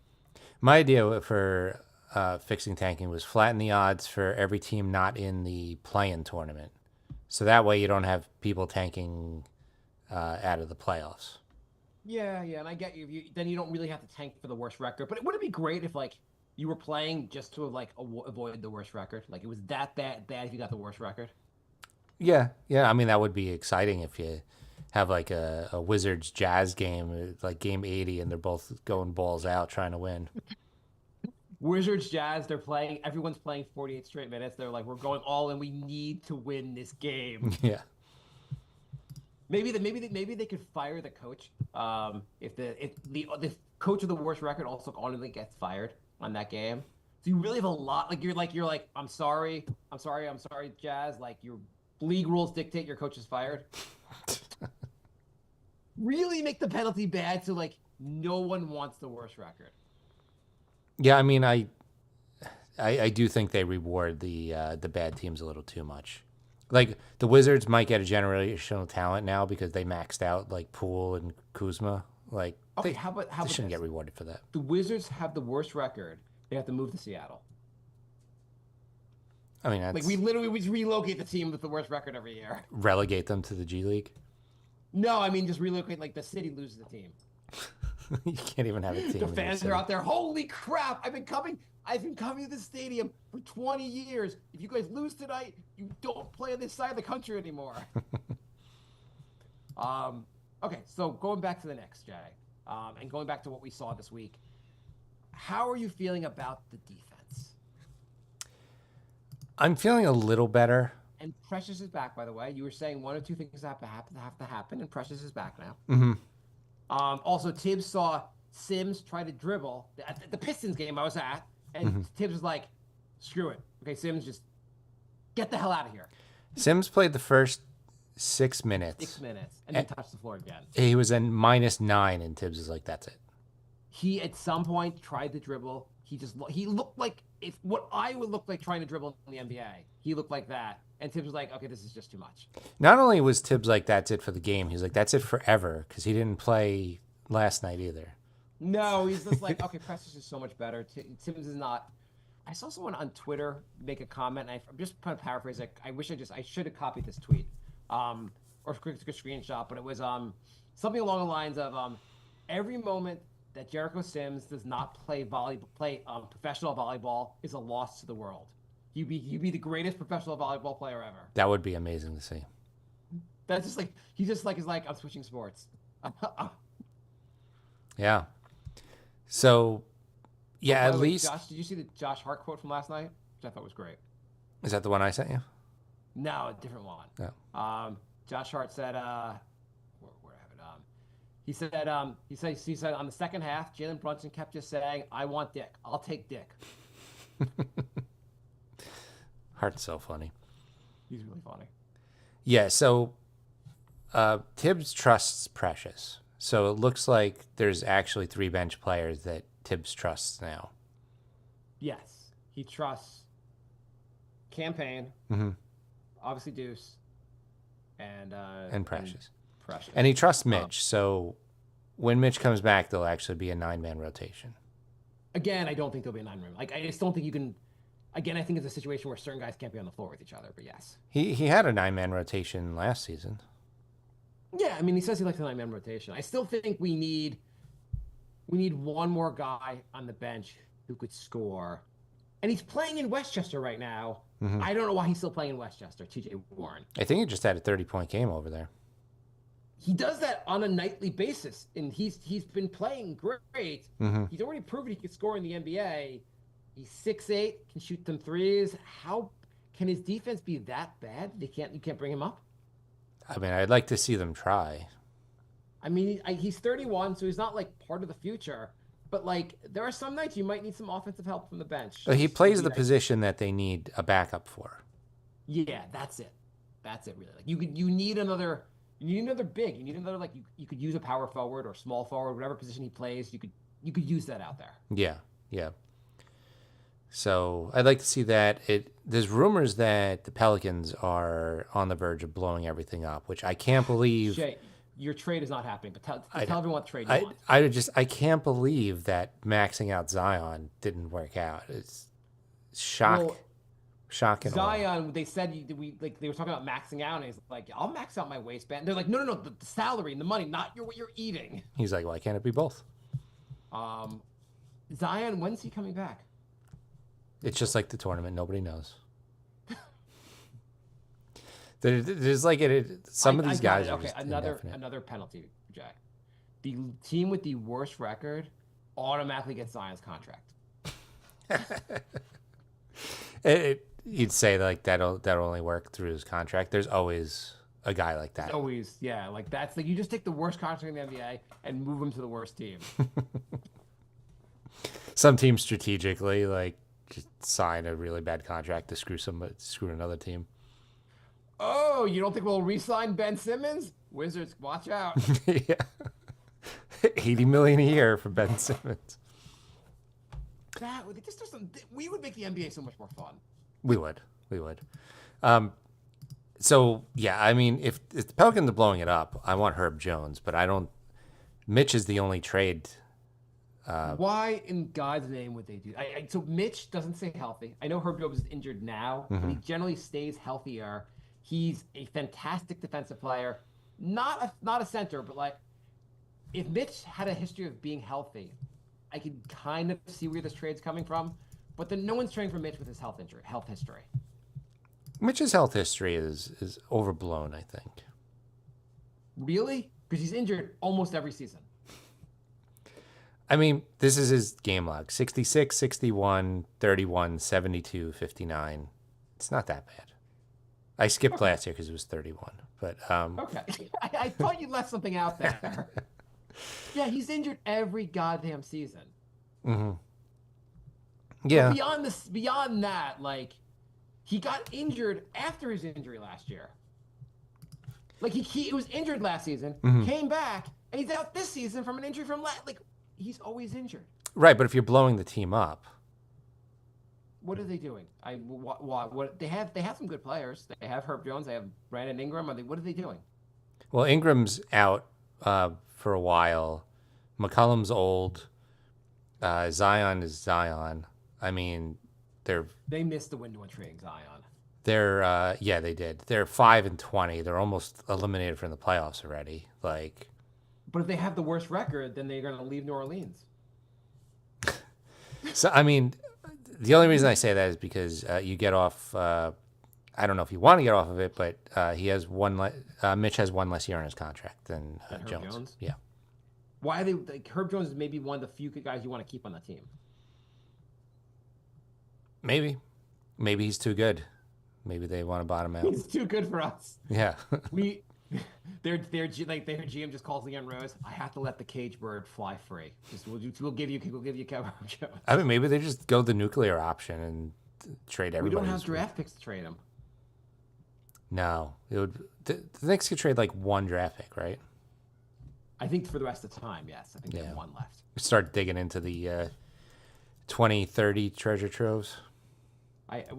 My idea for fixing tanking was flatten the odds for every team not in the play-in tournament, so that way you don't have people tanking out of the playoffs. Yeah, and I get you. Then you don't really have to tank for the worst record. But wouldn't it be great if like you were playing just to like avoid the worst record? Like it was that bad if you got the worst record. Yeah. I mean, that would be exciting if you have like a Wizards Jazz game, like game 80, and they're both going balls out trying to win. Wizards Jazz, everyone's playing 48 straight minutes. They're like, we're going all in. We need to win this game. Yeah. Maybe they could fire the coach. If the coach of the worst record also only gets fired on that game. So you really have a lot. You're like I'm sorry, Jazz. Like your league rules dictate your coach is fired. Really make the penalty bad so like no one wants the worst record. Yeah, I mean, I do think they reward the bad teams a little too much. Like the Wizards might get a generational talent now because they maxed out like Poole and Kuzma. Like, Okay, they, how about they shouldn't this? get rewarded for that. The Wizards have the worst record. They have to move to Seattle. I mean, that's Like we just relocate the team with the worst record every year. relegate them to the G League. No, I mean just relocate. Like the city loses the team. You can't even have a team. The in your fans city. are out there. Holy crap! I've been coming to this stadium for 20 years. If you guys lose tonight, you don't play on this side of the country anymore. Okay, so going back to the Knicks, Jay, and going back to what we saw this week, how are you feeling about the defense? I'm feeling a little better. And Precious is back, by the way. You were saying one or two things have to happen, and Precious is back now. Mm-hmm. Also, Tibbs saw Sims try to dribble at the Pistons game I was at, and Tibbs was like, "Screw it, okay, Sims, just get the hell out of here." Sims played the first 6 minutes. 6 minutes, and then touched the floor again. He was in -9, and Tibbs is like, "That's it." He at some point tried to dribble. He looked like what I would look like trying to dribble in the NBA. He looked like that, and Tibbs was like, "Okay, this is just too much." Not only was Tibbs like, "That's it for the game," he's like, "That's it forever," because he didn't play last night either. No, he's just like, okay, Precious is so much better. Tibbs is not. I saw someone on Twitter make a comment, and I'm just kind of paraphrasing. I should have copied this tweet, or took a screenshot, but it was something along the lines of every moment that Jericho Sims does not play professional volleyball is a loss to the world. You be the greatest professional volleyball player ever. That would be amazing to see. That's just like he just like is like I'm switching sports. Yeah. So, yeah, By at the way, least Josh, did you see the Josh Hart quote from last night? Which I thought was great. is that the one I sent you? No, a different one. No. Josh Hart said, where I have it. He said on the second half, Jalen Brunson kept just saying, "I want Dick. I'll take Dick." Hart's so funny. He's really funny. Yeah. So, Tibbs trusts Precious. So it looks like there's actually 3 bench players that Tibbs trusts now. Yes, he trusts Campaign, obviously Deuce, And Precious. Precious. And he trusts Mitch. So when Mitch comes back, there'll actually be a 9-man rotation. Again, I don't think there'll be a 9-man. Like I just don't think you can. Again, I think it's a situation where certain guys can't be on the floor with each other. But yes. He had a 9-man rotation last season. Yeah, I mean, he says he likes the 9-man rotation. I still think we need one more guy on the bench who could score. And he's playing in Westchester right now. I don't know why he's still playing in Westchester, TJ Warren. I think he just had a 30-point game over there. He does that on a nightly basis, and he's been playing great. He's already proven he can score in the NBA. He's 6'8", can shoot them threes. How can his defense be that bad? You can't bring him up? I mean, I'd like to see them try. I mean, he's 31, so he's not like part of the future. But like, there are some nights you might need some offensive help from the bench. But he plays the Nice. position that they need a backup for. Yeah, that's it. That's it, really. Like you need another big. You need another like you could use a power forward or small forward, whatever position he plays. You could use that out there. Yeah. So I'd like to see that. There's rumors that the Pelicans are on the verge of blowing everything up, which I can't believe. Shay, your trade is not happening, but tell everyone what trade you want. I can't believe that maxing out Zion didn't work out. It's shocking. Shocking. Zion, they said they were talking about maxing out, and he's like, "I'll max out my waistband." They're like, "No, the salary and the money, not what you're eating." He's like, "Why can't it be both?" Zion, when's he coming back? It's just like the tournament. Nobody knows. There's like some of these guys are okay. just Another penalty, Jack. The team with the worst record automatically gets Zion's contract. You'd say like that'll only work through his contract. There's always a guy like that. It's always, yeah, like that's like you just take the worst contract in the NBA and move him to the worst team. Some teams strategically like just sign a really bad contract to screw another team. Oh, you don't think we'll re-sign Ben Simmons? Wizards, watch out. Yeah. 80 million a year for Ben Simmons. That would just doesn't. We would make the NBA so much more fun. We would. So yeah, I mean, if the Pelicans are blowing it up, I want Herb Jones, but I don't. Mitch is the only trade. Why in God's name would they do? So Mitch doesn't stay healthy. I know Herb Jones is injured now, but he generally stays healthier. He's a fantastic defensive player, not a center, but like if Mitch had a history of being healthy, I could kind of see where this trade's coming from. But then no one's trading for Mitch with his health history. Mitch's health history is overblown, I think. Really? Because he's injured almost every season. I mean, this is his game log. 66, 61, 31, 72, 59. It's not that bad. I skipped last year because it was 31. But Okay. I thought you left something out there. Yeah, he's injured every goddamn season. Mm-hmm. Yeah. But beyond that, like he got injured after his injury last year. Like he was injured last season, came back, and he's out this season from an injury from like he's always injured. Right, but if you're blowing the team up, What are they doing? What they have some good players. They have Herb Jones. They have Brandon Ingram. What are they doing? well, Ingram's out for a while. McCollum's old. Zion is Zion. I mean, They missed the window on trading Zion. yeah, they did. They're 5-20. They're almost eliminated from the playoffs already. Like, But if they have the worst record, then they're going to leave New Orleans. so I mean, the only reason I say that is because you get off. I don't know if you want to get off of it, but he has Mitch has one less year on his contract than Herb Jones. Jones? Yeah. Why are they like Herb Jones is maybe one of the few guys you want to keep on the team? Maybe he's too good. Maybe they want to bottom out. He's too good for us. Yeah. Their GM just calls Leon Rose. I have to let the cage bird fly free. We'll give you Kevin Jones. I mean, maybe they just go the nuclear option and trade We everybody. don't have draft picks to trade him. No, it would. The Knicks could trade like one draft pick, right? I think for the rest of the time, yes. I think they Yeah. have one left. Start digging into the 2030 treasure troves.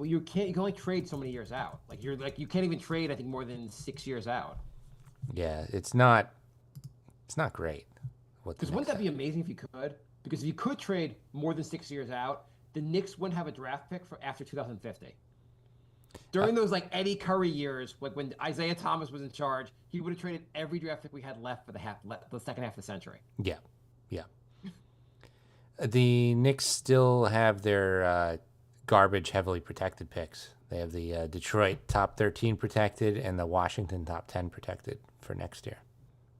You can only trade so many years out. You can't even trade I think more than 6 years out. Yeah, it's not great. Because wouldn't that be amazing if you could? Because if you could trade more than 6 years out, the Knicks wouldn't have a draft pick for after 2050. During those like Eddie Curry years, like when Isaiah Thomas was in charge, he would have traded every draft pick we had left for the second half of the century. Yeah. The Knicks still have their garbage, heavily protected picks. They have the Detroit top 13 protected and the Washington top 10 protected for next year.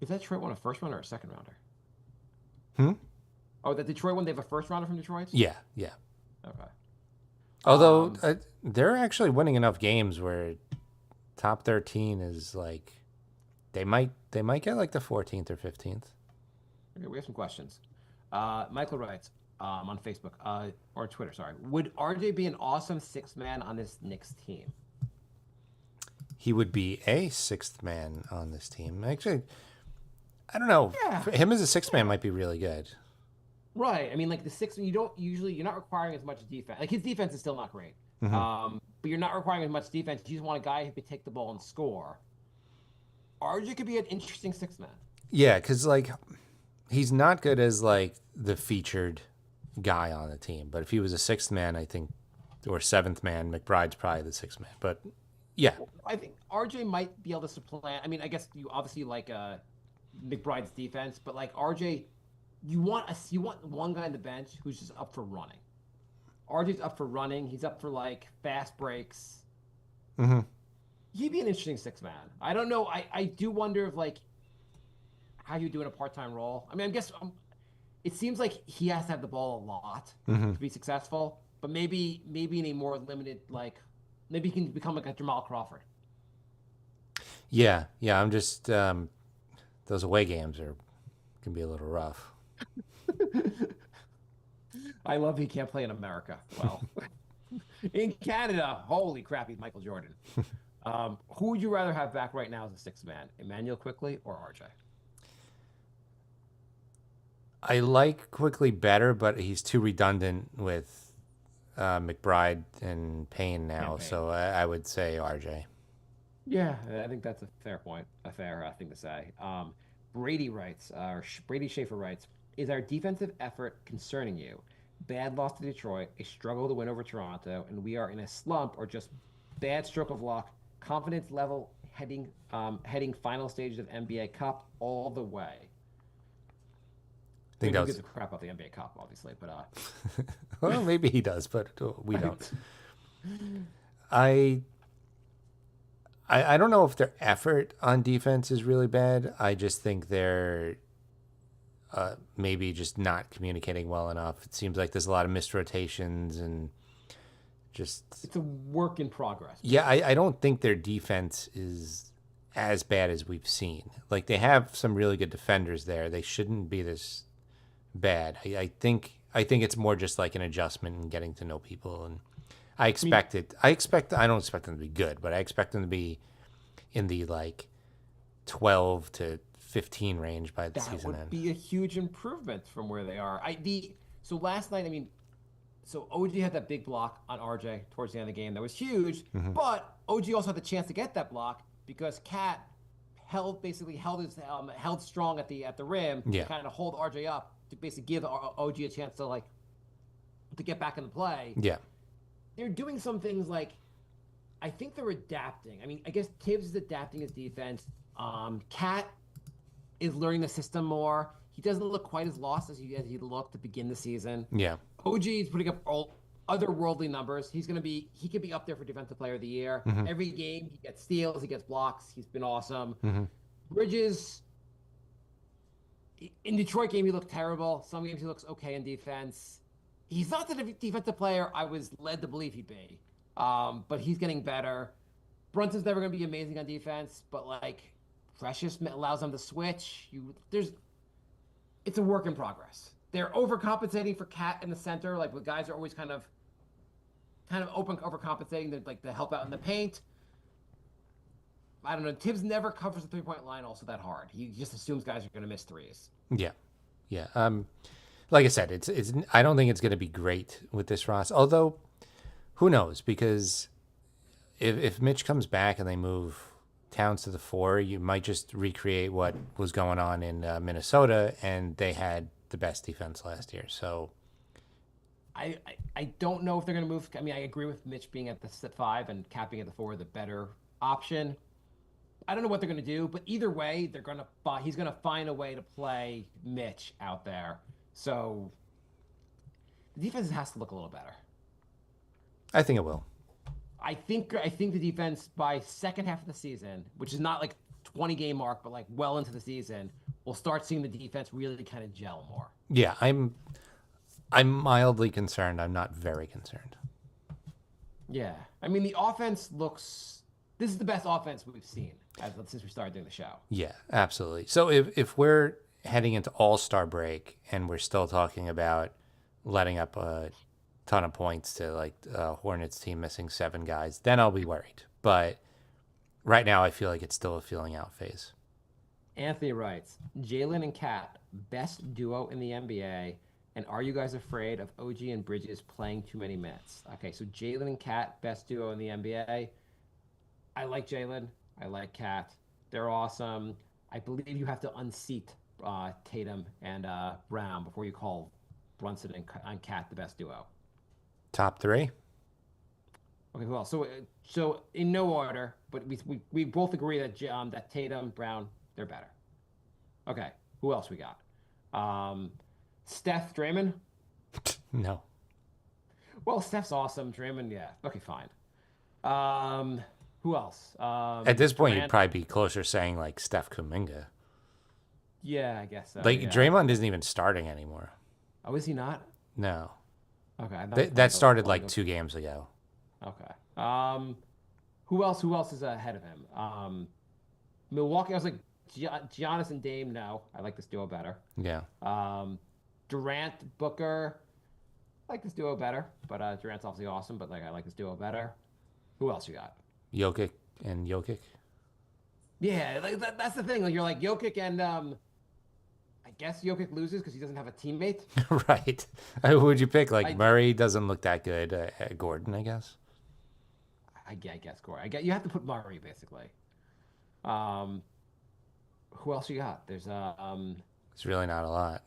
Is that Detroit one a first rounder or a second rounder? Hmm? Oh, that Detroit one, they have a first rounder from Detroit? Yeah. Okay. Although they're actually winning enough games where top 13 is like they might get like the 14th or 15th. Okay, we have some questions. Michael writes on Facebook or Twitter, sorry. Would RJ be an awesome sixth man on this Knicks team? He would be a sixth man on this team. Actually, I don't know. Yeah. For him as a sixth man might be really good. Right. I mean, like the sixth, you're not requiring as much defense. Like his defense is still not great. But you're not requiring as much defense. You just want a guy who can take the ball and score. RJ could be an interesting sixth man. Yeah, because like he's not good as like the featured guy on the team. But if he was a sixth man, I think, or seventh man, McBride's probably the sixth man. But yeah, I think RJ might be able to supplant. I mean, I guess you obviously like McBride's defense, but like RJ, you want one guy on the bench who's just up for running. RJ's up for running. He's up for like fast breaks. Mm-hmm. He'd be an interesting sixth man. I don't know. I do wonder if like how you do in a part-time role. I mean, I guess it seems like he has to have the ball a lot to be successful. But maybe in a more limited like maybe he can become like a Jamal Crawford. Yeah, yeah. I'm just those away games can be a little rough. I love he can't play in America. Well, in Canada, holy crap, he's Michael Jordan. Who would you rather have back right now as a sixth man, Emmanuel Quickly or RJ? I like Quickly better, but he's too redundant with McBride and Payne now. Payne. So I would say RJ. Yeah, I think that's a fair point, a fair thing to say. Brady writes, Brady Schaefer writes, is our defensive effort concerning you? Bad loss to Detroit, a struggle to win over Toronto, and we are in a slump or just bad stroke of luck. Confidence level heading final stages of NBA Cup all the way. I think Who that gives was, a crap about the NBA Cup, obviously, but well, maybe he does, but we don't. I don't know if their effort on defense is really bad. I just think they're maybe just not communicating well enough. It seems like there's a lot of missed rotations and just it's a work in progress. yeah. I don't think their defense is as bad as we've seen. Like they have some really good defenders there. They shouldn't be this bad. I think it's more just like an adjustment and getting to know people. And I expect it. I don't expect them to be good, but I expect them to be in the like 12 to 15 range by the That season would end. be a huge improvement from where they are. So last night, I mean, so OG had that big block on RJ towards the end of the game. That was huge. Mm-hmm. But OG also had the chance to get that block because Cat held strong at the rim Yeah. to kind of hold RJ up to basically give OG a chance to get back in the play. Yeah. They're doing some things like I think they're adapting. I mean, I guess Tibbs is adapting his defense. Cat is learning the system more. He doesn't look quite as lost as he looked to begin the season. Yeah. OG is putting up all otherworldly numbers. He could be up there for defensive player of the year. Mm-hmm. Every game he gets steals, he gets blocks. He's been awesome. Mm-hmm. Bridges in Detroit game he looked terrible. Some games he looks okay in defense. He's not the defensive player I was led to believe he'd be. But he's getting better. Brunson's never going to be amazing on defense, but like Precious allows them to switch. It's a work in progress. They're overcompensating for Cat in the center. Like the guys are always kind of open overcompensating to help out in the paint. I don't know. Tibbs never covers the 3-point line also that hard. He just assumes guys are going to miss threes. Yeah. Yeah. Like I said, it's I don't think it's going to be great with this roster. Although, who knows? Because if Mitch comes back and they move Towns to the 4, you might just recreate what was going on in Minnesota, and they had the best defense last year. So I don't know if they're going to move. I mean, I agree with Mitch being at the 5 and Cat being at the 4, the better option. I don't know what they're going to do, but either way, he's going to find a way to play Mitch out there. So the defense has to look a little better. I think it will. I think the defense by second half of the season, which is not like 20 game mark, but like well into the season, we'll start seeing the defense really kind of gel more. Yeah, I'm mildly concerned. I'm not very concerned. Yeah, I mean the offense looks. This is the best offense we've seen since we started doing the show. Yeah, absolutely. So if we're heading into All-Star break and we're still talking about letting up a ton of points to like Hornets team missing 7 guys, then I'll be worried. But right now, I feel like it's still a feeling out phase. Anthony writes, Jalen and Cat, best duo in the NBA. And are you guys afraid of OG and Bridges playing too many minutes? Okay, so Jalen and Cat, best duo in the NBA. I like Jalen. I like Cat. They're awesome. I believe you have to unseat Tatum and Brown before you call Brunson and Cat the best duo. Top 3? Okay, who else? So in no order, but we both agree that that Tatum, Brown, they're better. Okay, who else we got? Steph, Draymond. No. Well, Steph's awesome. Draymond, yeah. Okay, fine. Who else? At this point, Durant. you'd probably be closer saying like Steph Kuminga. Yeah, I guess so. Like yeah. Draymond isn't even starting anymore. Oh, is he not? No. Okay. That started like 2 games ago. Okay. Who else is ahead of him? Milwaukee, I was like Giannis and Dame. No, I like this duo better. Yeah. Durant, Booker, I like this duo better. But Durant's obviously awesome. But like I like this duo better. Who else you got? Jokic and Jokic. Yeah, like that's the thing. Like you're like Jokic and I guess Jokic loses because he doesn't have a teammate. Right. Who would you pick? Like I- Murray doesn't look that good. Gordon, I guess. I guess Corey. You have to put Murray basically. Who else you got? There's It's really not a lot.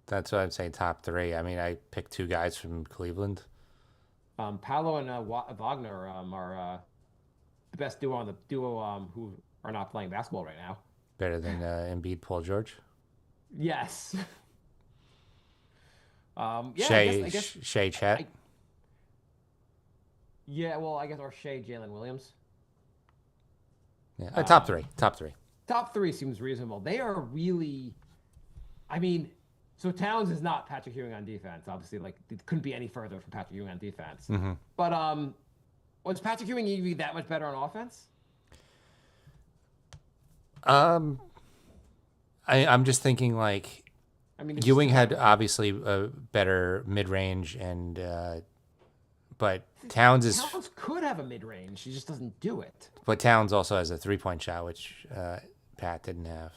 That's what I'd say top three. I mean, I picked two guys from Cleveland. Paolo and Wagner are the best duo on the duo who are not playing basketball right now. Better than Embiid, Paul George. Yes. Yeah, Shea, I guess Shea Chat. yeah, well, I guess or Shea, Jalen Williams. Yeah. Top three. Top three. Top three seems reasonable. They are really, I mean, so Towns is not Patrick Ewing on defense. Obviously, like it couldn't be any further from Patrick Ewing on defense. But was Patrick Ewing even that much better on offense? I'm just thinking like I mean, it's Ewing just- had obviously a better mid range and but Towns could have a mid range. He just doesn't do it. but Towns also has a 3-point shot, which Pat didn't have.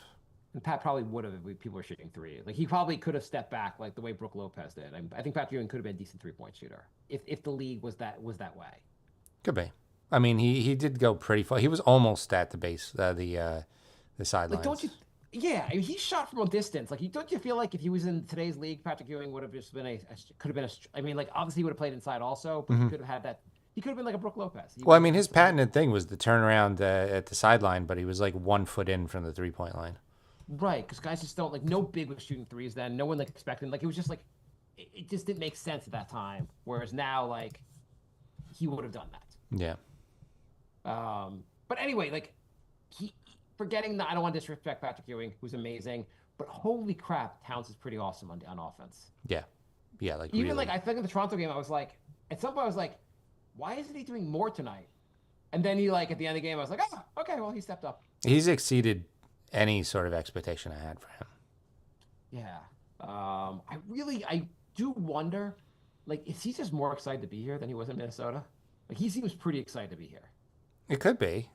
And Pat probably would have if people were shooting three. Like he probably could have stepped back like the way Brooke Lopez did. I think Patrick Ewing could have been a decent 3-point shooter if the league was that way. Could be. I mean, he did go pretty far. He was almost at the base, the sidelines. Like, don't you? Yeah, I mean, he shot from a distance. Like, don't you feel like if he was in today's league, Patrick Ewing would have just been could have been I mean, like obviously he would have played inside also, but he could have had that. He could have been like a Brooke Lopez. Well, I mean, his patented thing was the turnaround at the sideline, but he was like 1 foot in from the 3-point line. Right, because guys just don't like no big was shooting threes then. No one like expected like it was just like it just didn't make sense at that time. Whereas now, like he would have done that. Yeah. But anyway, like he forgetting that I don't want to disrespect Patrick Ewing, who's amazing, but holy crap, Towns is pretty awesome on offense. Yeah. Yeah. Like Even really. like I think in the Toronto game, I was like, at some point I was like, why isn't he doing more tonight? And then he like at the end of the game, I was like, oh, okay, well he stepped up. He's exceeded any sort of expectation I had for him. Yeah. I do wonder, like, is he just more excited to be here than he was in Minnesota? Like he seems pretty excited to be here. It could be.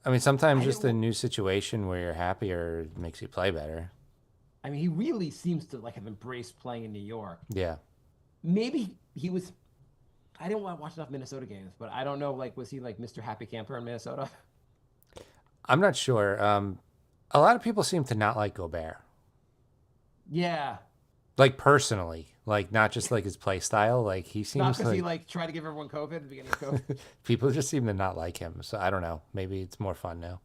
I mean, sometimes I just don't- a new situation where you're happier makes you play better. I mean, he really seems to like have embraced playing in New York. Yeah. Maybe he was. I didn't want to watch enough Minnesota games, but I don't know. Like, was he like Mr. Happy Camper in Minnesota? I'm not sure. A lot of people seem to not like Gobert. Yeah, Like personally, like not just like his play style. Like he not seems because like he like tried to give everyone COVID at the beginning of COVID. people just seem to not like him. So I don't know. Maybe it's more fun now.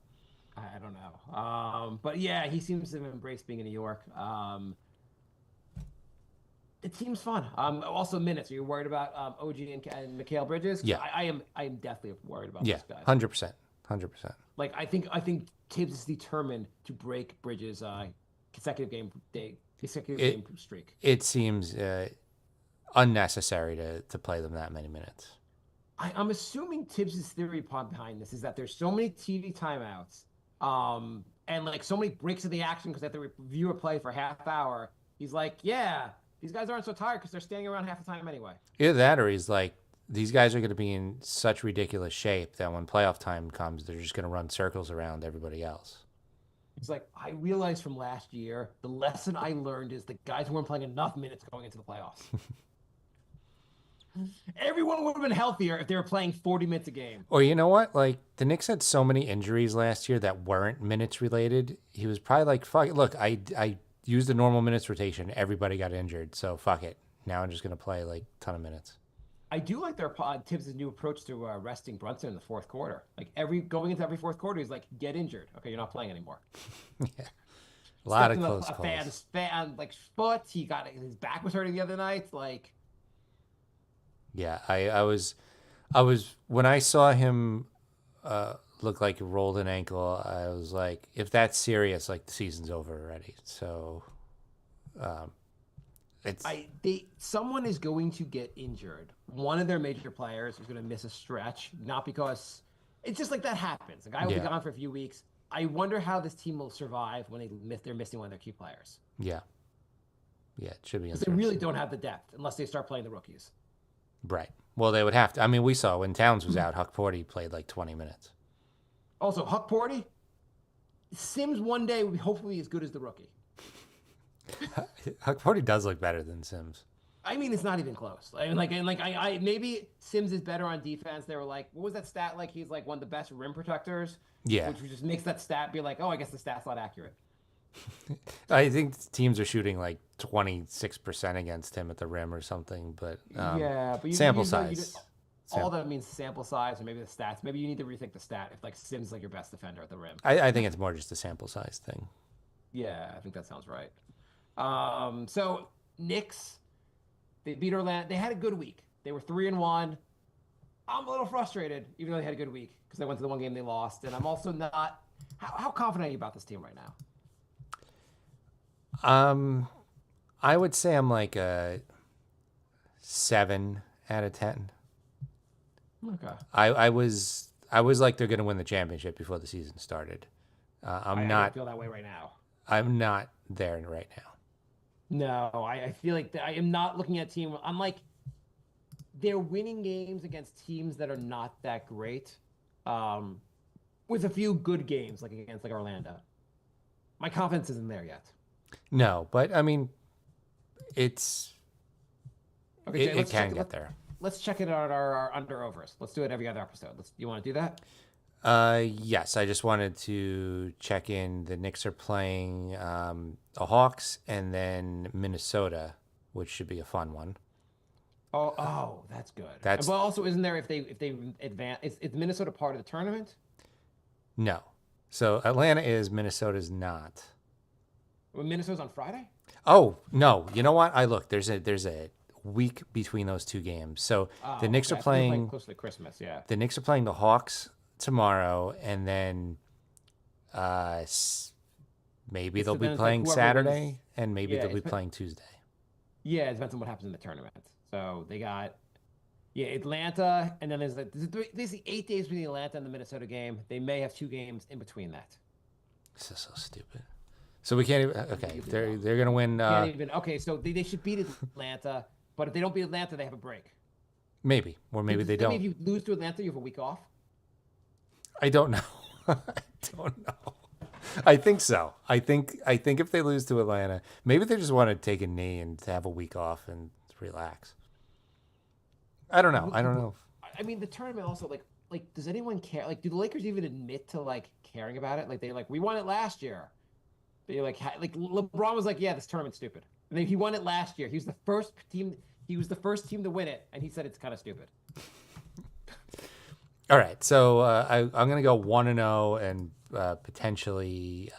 I don't know. But yeah, he seems to have embraced being in New York. It seems fun. Also minutes. Are you worried about OG and Mikal Bridges? 'Cause Yeah. I am definitely worried about Yeah, those guys. 100%, 100%. Like I think Tibbs is determined to break Bridges' consecutive game streak. It seems unnecessary to play them that many minutes. I'm assuming Tibbs' theory behind this is that there's so many TV timeouts, and like so many breaks of the action because they have to review a play for half hour. He's like, yeah, these guys aren't so tired because they're standing around half the time anyway. Either that or he's like, these guys are going to be in such ridiculous shape that when playoff time comes, they're just going to run circles around everybody else. He's like, I realized from last year, the lesson I learned is the guys weren't playing enough minutes going into the playoffs. Everyone would have been healthier if they were playing 40 minutes a game. Or you know what? Like the Knicks had so many injuries last year that weren't minutes related. He was probably like, fuck it. Look, I used the normal minutes rotation. Everybody got injured. So fuck it. Now I'm just going to play like a ton of minutes. I do like their Tibbs' new approach to resting Brunson in the fourth quarter. Like going into every fourth quarter, he's like, get injured. Okay, you're not playing anymore. Yeah. A lot of Stepped in close a calls. fan like foot. He got his back was hurting the other night. Like, Yeah, I was when I saw him look like he rolled an ankle, I was like, if that's serious, like the season's over already. So it's someone is going to get injured. One of their major players is going to miss a stretch, not because it's just like that happens. A guy will be Yeah. gone for a few weeks. I wonder how this team will survive when they're missing one of their key players. Yeah. Yeah, it should be Because they interesting. really don't have the depth unless they start playing the rookies. Right. Well, they would have to. I mean, we saw when Towns was out, Huck Porty played like 20 minutes. Also, Huck Porty, Sims one day will be hopefully as good as the rookie. Huck Porty does look better than Sims. I mean, it's not even close. I mean, I maybe Sims is better on defense. They were like, what was that stat? Like he's like one of the best rim protectors. Yeah. Which just makes that stat be like, oh, I guess the stat's not accurate. I think teams are shooting like 26% against him at the rim or something, but Yeah, but sample you size. all that means sample size, or maybe the stats. Maybe you need to rethink the stat if like Sims is like your best defender at the rim. I think it's more just a sample size thing. Yeah, I think that sounds right. So Knicks, they beat Orlando. They had a good week. They were 3-1. I'm a little frustrated, even though they had a good week, because they went to the one game they lost. And I'm also not. How confident are you about this team right now? I would say I'm like a 7 out of 10. Okay. I was like they're gonna win the championship before the season started. I I'm don't not. feel that way right now. I'm not there right now. No, I feel like I am not looking at team. I'm like, they're winning games against teams that are not that great, with a few good games like against like Orlando. My confidence isn't there yet. No, but I mean, it's Okay, Jay, it let's can check- get there. Let's check it on our under overs. Let's do it every other episode. You want to do that? Yes, I just wanted to check in. The Knicks are playing the Hawks and then Minnesota, which should be a fun one. Oh, that's good. That's- But also, isn't there if they advance? Is Minnesota part of the tournament? No, so Atlanta is, Minnesota's not. Well, Minnesota's on Friday. Oh no, you know what? I look. There's a week between those two games. So the Knicks Okay, are I thought they were playing. close to Christmas. Yeah. The Knicks are playing the Hawks tomorrow, and then maybe they'll So be then it's like playing whoever Saturday, wins- and maybe Yeah, they'll be it's- playing Tuesday. Yeah, it depends on what happens in the tournament. So they got, Atlanta, and then there's basically 8 days between the Atlanta and the Minnesota game. They may have 2 games in between that. This is so stupid. So we can't even. Okay, they're gonna win. Can't even. Okay, so they should beat Atlanta, but if they don't beat Atlanta, they have a break. Maybe, or maybe they Does that don't. mean if you lose to Atlanta, you have a week off. I don't know. I don't know. I think so. I think if they lose to Atlanta, maybe they just want to take a knee and to have a week off and relax. I don't know. I don't know. I mean, the tournament also like does anyone care? Like, do the Lakers even admit to like caring about it? Like we won it last year. They like LeBron was like, yeah, this tournament's stupid. And then he won it last year. He was the first team. He was the first team to win it, and he said it's kind of stupid. All right, so I'm gonna go 1-0 and potentially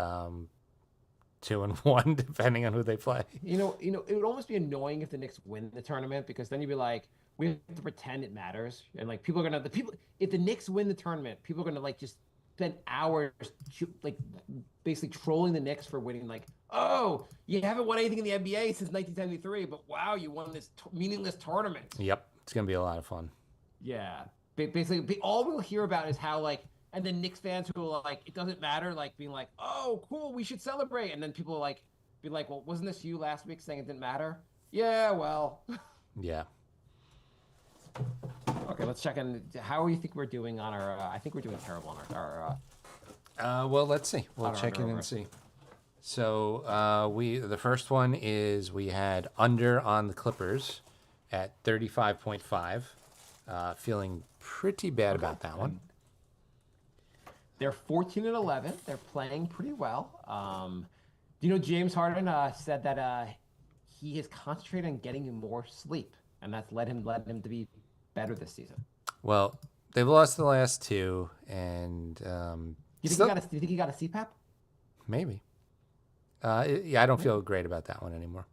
2-1, depending on who they play. You know, it would almost be annoying if the Knicks win the tournament because then you'd be like, we have to pretend it matters, and like people are gonna if the Knicks win the tournament, people are gonna like just spend hours like basically trolling the Knicks for winning. Like, oh, you haven't won anything in the NBA since 1973, but wow, you won this meaningless tournament. Yep, it's gonna be a lot of fun. Yeah, basically, all we'll hear about is how like, and then Knicks fans who are like, it doesn't matter, like being like, oh, cool, we should celebrate, and then people like be like, well, wasn't this you last week saying it didn't matter? Yeah, well. Yeah. Okay, let's check in. How do you think we're doing on our? I think we're doing terrible on our. Well, let's see. We'll I don't check in remember. and see. So the first one is we had under on the Clippers at 35.5. Feeling pretty bad about that one. They're 14-11. They're playing pretty well. Do you know James Harden said that he has concentrated on getting more sleep, and that's led him to be better this season. Well, they've lost the last two, and You still- think he got a CPAP? maybe. Yeah, I don't feel great about that one anymore.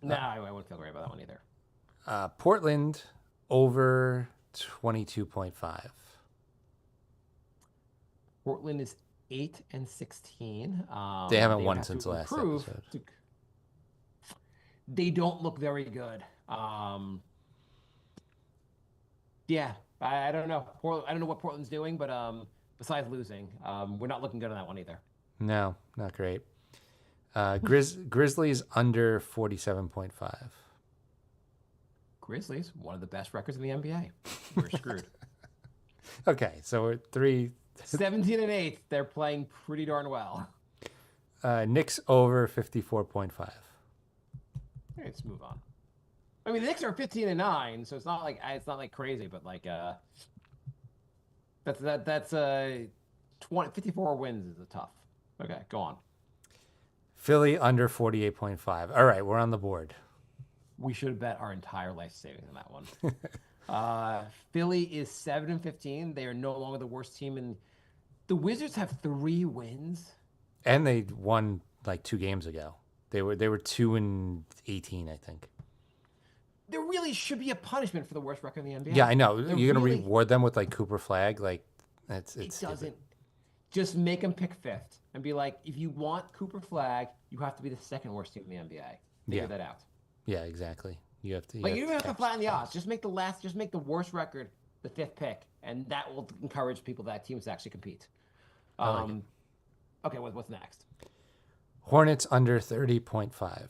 No, I wouldn't feel great about that one either. Portland over 22.5. Portland is 8-16. They haven't would won have since to last improve episode. They don't look very good. Yeah, I don't know. I don't know what Portland's doing, but besides losing. We're not looking good on that one either. No, not great. Grizzlies under 47.5. Grizzlies, one of the best records in the NBA. We're screwed. Okay, so we're 17-8. They're playing pretty darn well. Knicks over 54.5. Okay, let's move on. I mean, the Knicks are 15-9, so it's not like crazy, but like that's 54 wins is a tough. Okay, go on. Philly under 48.5. All right, we're on the board. We should have bet our entire life savings on that one. Philly is 7-15. They are no longer the worst team, and the Wizards have 3 wins. And they won like 2 games ago. They were 2-18, I think. There really should be a punishment for the worst record in the NBA. Yeah, I know. There You're gonna really- reward them with like Cooper Flag, like it's It stupid. doesn't. Just make them pick 5th and be like, if you want Cooper Flag, you have to be the 2nd worst team in the NBA. Figure Yeah. that out. Yeah, exactly. You have to. Like, you don't have to catch flatten the things. odds. Just make the worst record the 5th pick, and that will encourage teams to actually compete. I like it. Okay, what's next? Hornets under 30.5.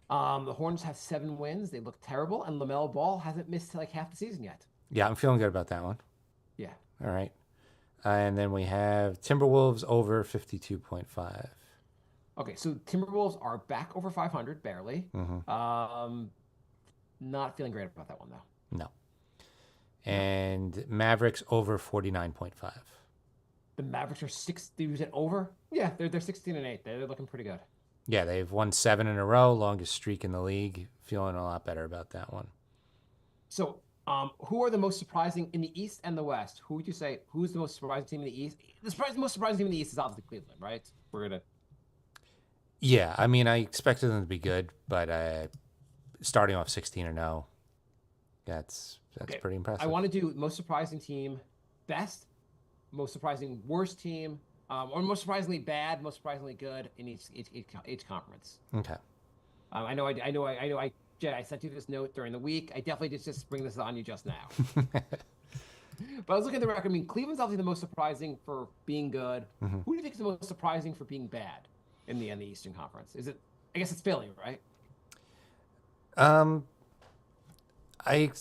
The Hornets have 7 wins. They look terrible, and LaMelo Ball hasn't missed like half the season yet. Yeah, I'm feeling good about that one. Yeah. All right. And then we have Timberwolves over 52.5. Okay, so Timberwolves are back over 500, barely. Mm-hmm. Not feeling great about that one though. No. And Mavericks over 49.5. The Mavericks are 6 over. Yeah, they're 16-8. They're looking pretty good. Yeah, they've won 7 in a row, longest streak in the league. Feeling a lot better about that one. So, who are the most surprising in the East and the West? Who would you say? Who's the most surprising team in the East? The most surprising team in the East is obviously Cleveland, right? We're gonna. Yeah, I mean, I expected them to be good, but starting off 16-0, that's Okay, pretty impressive. I want to do most surprising team, best, most surprising worst team, or most surprisingly bad, most surprisingly good in each conference. Okay. Jed, I sent you this note during the week. I definitely just bring this on you just now. But I was looking at the record. I mean, Cleveland's obviously the most surprising for being good. Mm-hmm. Who do you think is the most surprising for being bad in the Eastern Conference? Is it? I guess it's Philly, right? I don't It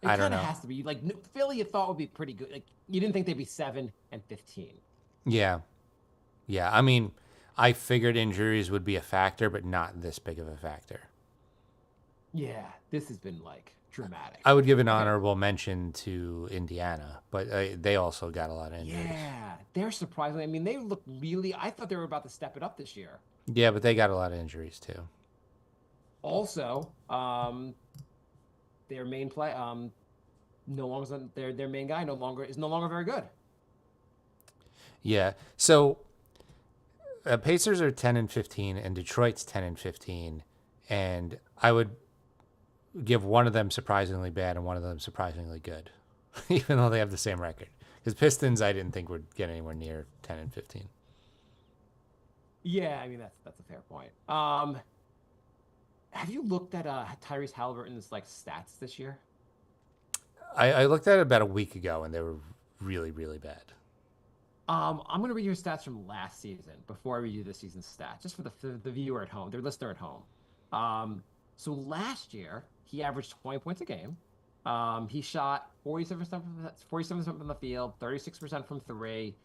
kind know. of has to be. Like Philly, you thought would be pretty good. Like you didn't think they'd be 7-15. Yeah. Yeah, I mean, I figured injuries would be a factor, but not this big of a factor. Yeah, this has been like dramatic. I would give an honorable mention to Indiana, but they also got a lot of injuries. Yeah, they're surprising. I mean, they look really. I thought they were about to step it up this year. Yeah, but they got a lot of injuries too. Also, their main play, no longer their main guy is no longer very good. Yeah. So Pacers are 10-15 and Detroit's 10-15, and I would give one of them surprisingly bad and one of them surprisingly good, even though they have the same record. Because Pistons, I didn't think would get anywhere near 10-15. Yeah, I mean that's a fair point. Have you looked at Tyrese Halliburton's like stats this year? I looked at it about a week ago, and they were really, really bad. I'm gonna read your stats from last season before I read you this season's stats, just for the viewer at home, their listener at home. So last year he averaged 20 points a game. He shot 47% from the field, 36% from 3,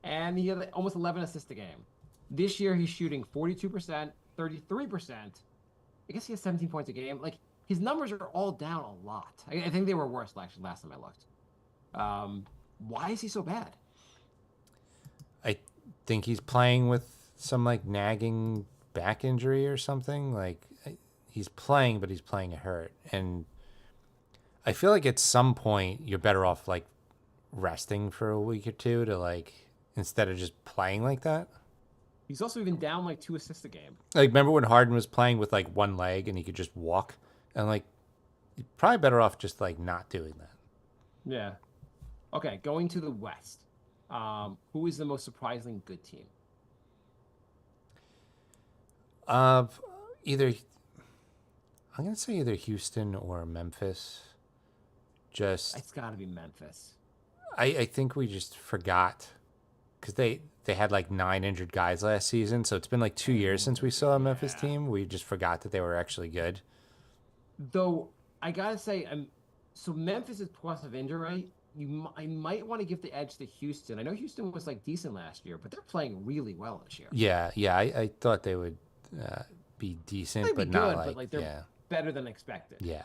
and he had almost 11 assists a game. This year he's shooting 42%, 33%. I guess he has 17 points a game. Like his numbers are all down a lot. I think they were worse last time I looked. Why is he so bad? I think he's playing with some like nagging back injury or something. Like he's playing, but he's playing hurt. And I feel like at some point you're better off like resting for a week or two to like, instead of just playing like that. He's also even down like 2 assists a game. Like remember when Harden was playing with like one leg and he could just walk, and like you're probably better off just like not doing that. Yeah. Okay, going to the West. Who is the most surprisingly good team? Either I'm gonna say either Houston or Memphis. Just It's got to be Memphis. I think we just forgot because they had like 9 injured guys last season, so it's been like 2 years since we saw a Memphis team. We just forgot that they were actually good. Though I gotta say, so Memphis' plus of injury, I might want to give the edge to Houston. I know Houston was like decent last year, but they're playing really well this year. Yeah. I thought they would be decent, They'd be but not good, like, but like they're better than expected. yeah.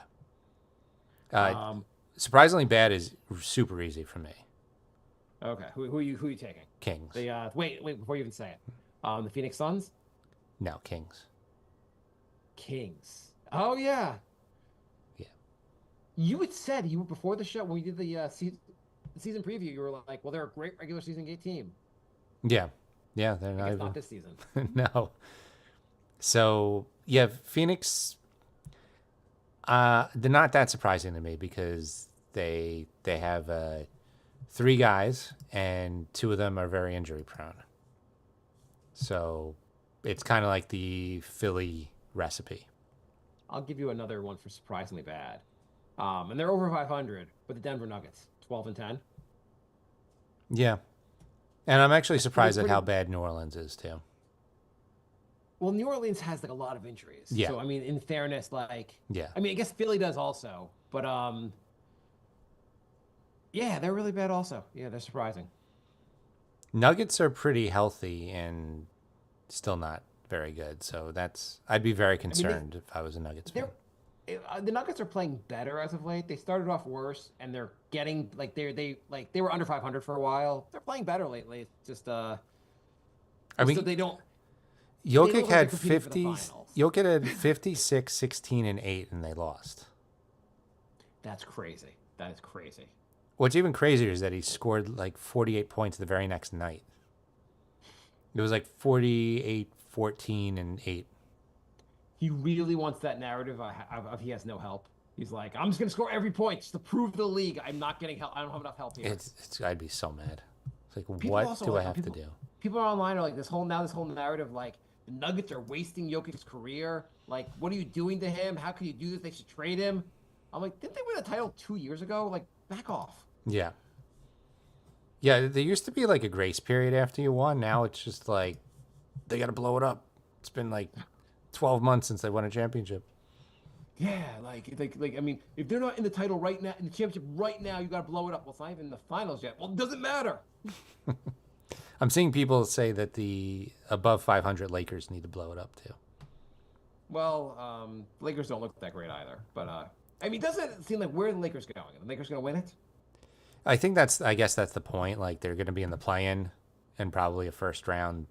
Um, Surprisingly bad is super easy for me. okay, who are you taking? Kings. The wait before you even say it. The Phoenix Suns, No, Kings. Kings. Oh yeah, Yeah. you had said you were before the show when we did the season preview. You were like, well, they're a great regular season game team. Yeah. They're I not guess even. not this season. No. So yeah, Phoenix. They're not that surprising to me because they have 3 guys and 2 of them are very injury prone. So it's kind of like the Philly recipe. I'll give you another one for surprisingly bad. And they're over 500, but the Denver Nuggets, 12-10. Yeah, and I'm actually surprised at pretty- how bad New Orleans is too. Well, New Orleans has like a lot of injuries. Yeah. So I mean, in fairness, like Yeah. I mean, I guess Philly does also, but yeah, they're really bad also. Yeah, they're surprising. Nuggets are pretty healthy and still not very good. So I'd be very concerned if I was a Nuggets fan. The Nuggets are playing better as of late. They started off worse, and they're getting like they were under 500 for a while. They're playing better lately. It's just I mean, so they don't. Jokic look like had they're competing for the 50. finals. Jokic had 56, 16, and 8, and they lost. That's crazy. That is crazy. What's even crazier is that he scored like 48 points the very next night. It was like 48, 14, and 8. He really wants that narrative of he has no help. He's like, I'm just gonna score every point just to prove to the league I'm not getting help. I don't have enough help here. I'd be so mad. It's like, People what also do like- I have people- to do? People online are like this whole narrative like the Nuggets are wasting Jokic's career. Like, what are you doing to him? How can you do this? They should trade him. I'm like, didn't they win a title 2 years ago? Like, back off. Yeah. Yeah, there used to be like a grace period after you won. Now it's just like they got to blow it up. It's been like 12 months since they won a championship. Yeah, like I mean, if they're not in the title right now, in the championship right now, you got to blow it up. Well, it's not even in the finals yet. Well, it doesn't matter. I'm seeing people say that the above 500 Lakers need to blow it up too. Well, Lakers don't look that great either. But I mean, doesn't it seem like where are the Lakers going? Are the Lakers going to win it? I guess that's the point. Like they're going to be in the play-in and probably a first round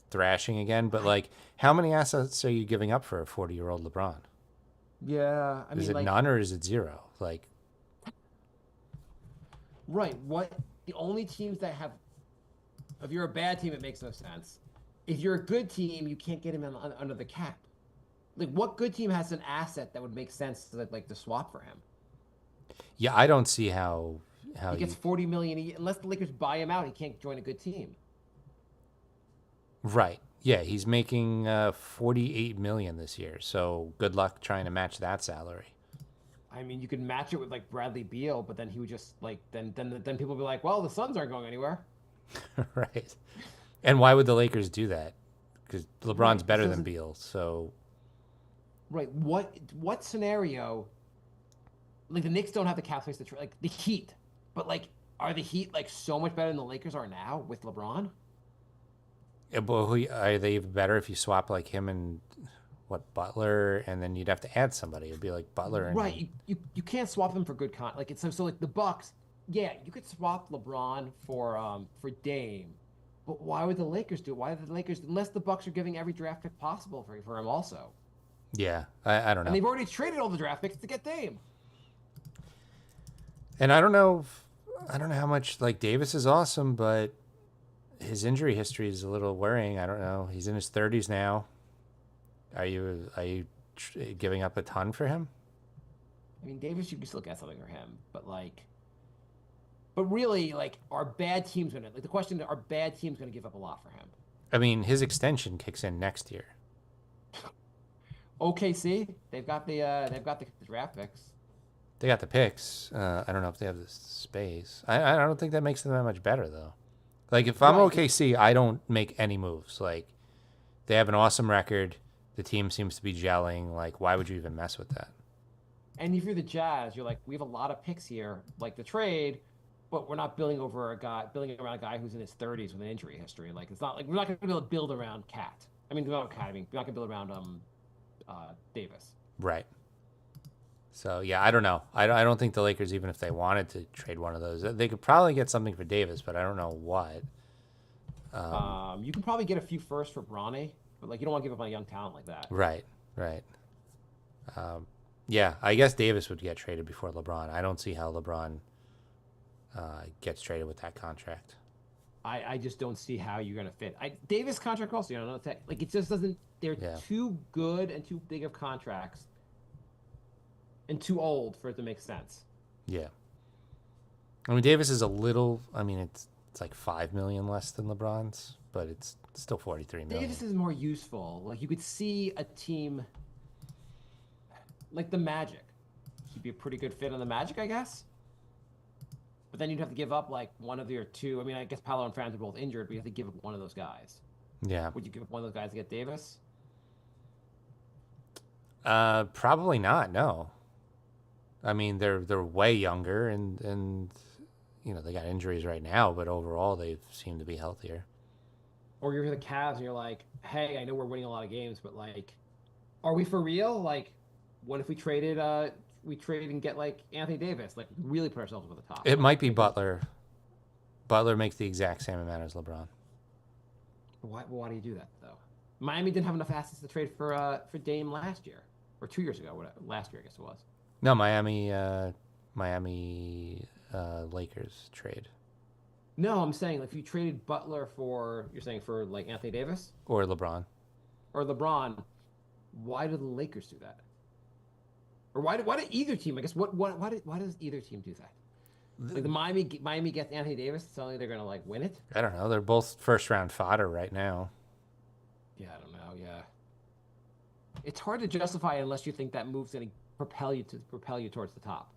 thrashing again. But like, how many assets are you giving up for a 40-year-old LeBron? Yeah, I mean, Is it like, none or is it 0? Like, right. What the only teams that have, if you're a bad team, it makes no sense. If you're a good team, you can't get him under the cap. Like, what good team has an asset that would make sense to swap for him? yeah, I don't see how He gets 40 million unless the Lakers buy him out. He can't join a good team. right. Yeah, he's making 48 million this year. So good luck trying to match that salary. I mean, you could match it with like Bradley Beal, but then he would just like then people would be like, well, the Suns aren't going anywhere. Right. And why would the Lakers do that? Because LeBron's Right, better this than doesn't- Beal. So Right. What scenario? Like the Knicks don't have the cap space to trade. Like the Heat, but like, are the Heat like so much better than the Lakers are now with LeBron? well, are they even better if you swap like him and Butler, and then you'd have to add somebody? It'd be like Butler and Right. You can't swap them for good like it's so like the Bucks. Yeah, you could swap LeBron for Dame, but why would the Lakers do it? Why would the Lakers unless the Bucks are giving every draft pick possible for him also? Yeah, I don't And know. they've already traded all the draft picks to get Dame. And I don't know how much like Davis is awesome, but his injury history is a little worrying. I don't know. He's in his 30s now. Are you giving up a ton for him? I mean, Davis, you can still get something for him, but really, like, are bad teams gonna like the question? Are bad teams gonna give up a lot for him? I mean, his extension kicks in next year. OKC, they've got the draft picks. They got the picks. I don't know if they have the space. I don't think that makes them that much better though. Like if I'm Right. OKC, I don't make any moves. Like they have an awesome record. The team seems to be gelling. Like why would you even mess with that? And if you're the Jazz, you're like, we have a lot of picks here, like the trade, but we're not building around a guy who's in his 30s with an injury history. Like it's not like we're not going to be able to build around Cat. I mean, not Cat. I mean, we're not going to build around Davis. Right. So yeah, I don't know. I don't think the Lakers, even if they wanted to trade one of those, they could probably get something for Davis, but I don't know what. You can probably get a few firsts for Bronny, but like you don't want to give up on a young talent like that. Right. Right. Yeah, I guess Davis would get traded before LeBron. I don't see how LeBron gets traded with that contract. I just don't see how you're going to fit. Davis contract also, you know, like it just doesn't. They're too good and too big of contracts, and too old for it to make sense. Yeah. I mean, Davis is a little. I mean, it's like $5 million less than LeBron's, but it's still $43 million. Davis is more useful. Like you could see a team like the Magic. He'd be a pretty good fit on the Magic, I guess. But then you'd have to give up like one of your two. I mean, I guess Paolo and Franz are both injured, but you have to give up one of those guys. Yeah. Would you give up one of those guys to get Davis? Probably not. No. I mean, they're way younger, and you know they got injuries right now, but overall they seem to be healthier. Or you're the Cavs and you're like, hey, I know we're winning a lot of games, but like, are we for real? Like, what if we trade and get like Anthony Davis, like really put ourselves over the top? It might be Butler. Butler makes the exact same amount as LeBron. Why do you do that though? Miami didn't have enough assets to trade for Dame last year or 2 years ago. Last year I guess it was. No, Miami Lakers trade. No, I'm saying if you traded Butler you're saying for like Anthony Davis Or LeBron. or LeBron, why do the Lakers do that? Or why did either team? I guess why does either team do that? Like the Miami gets Anthony Davis, suddenly they're gonna like win it. I don't know. They're both first round fodder right now. Yeah, I don't know. Yeah, it's hard to justify unless you think that move's gonna propel you towards the top.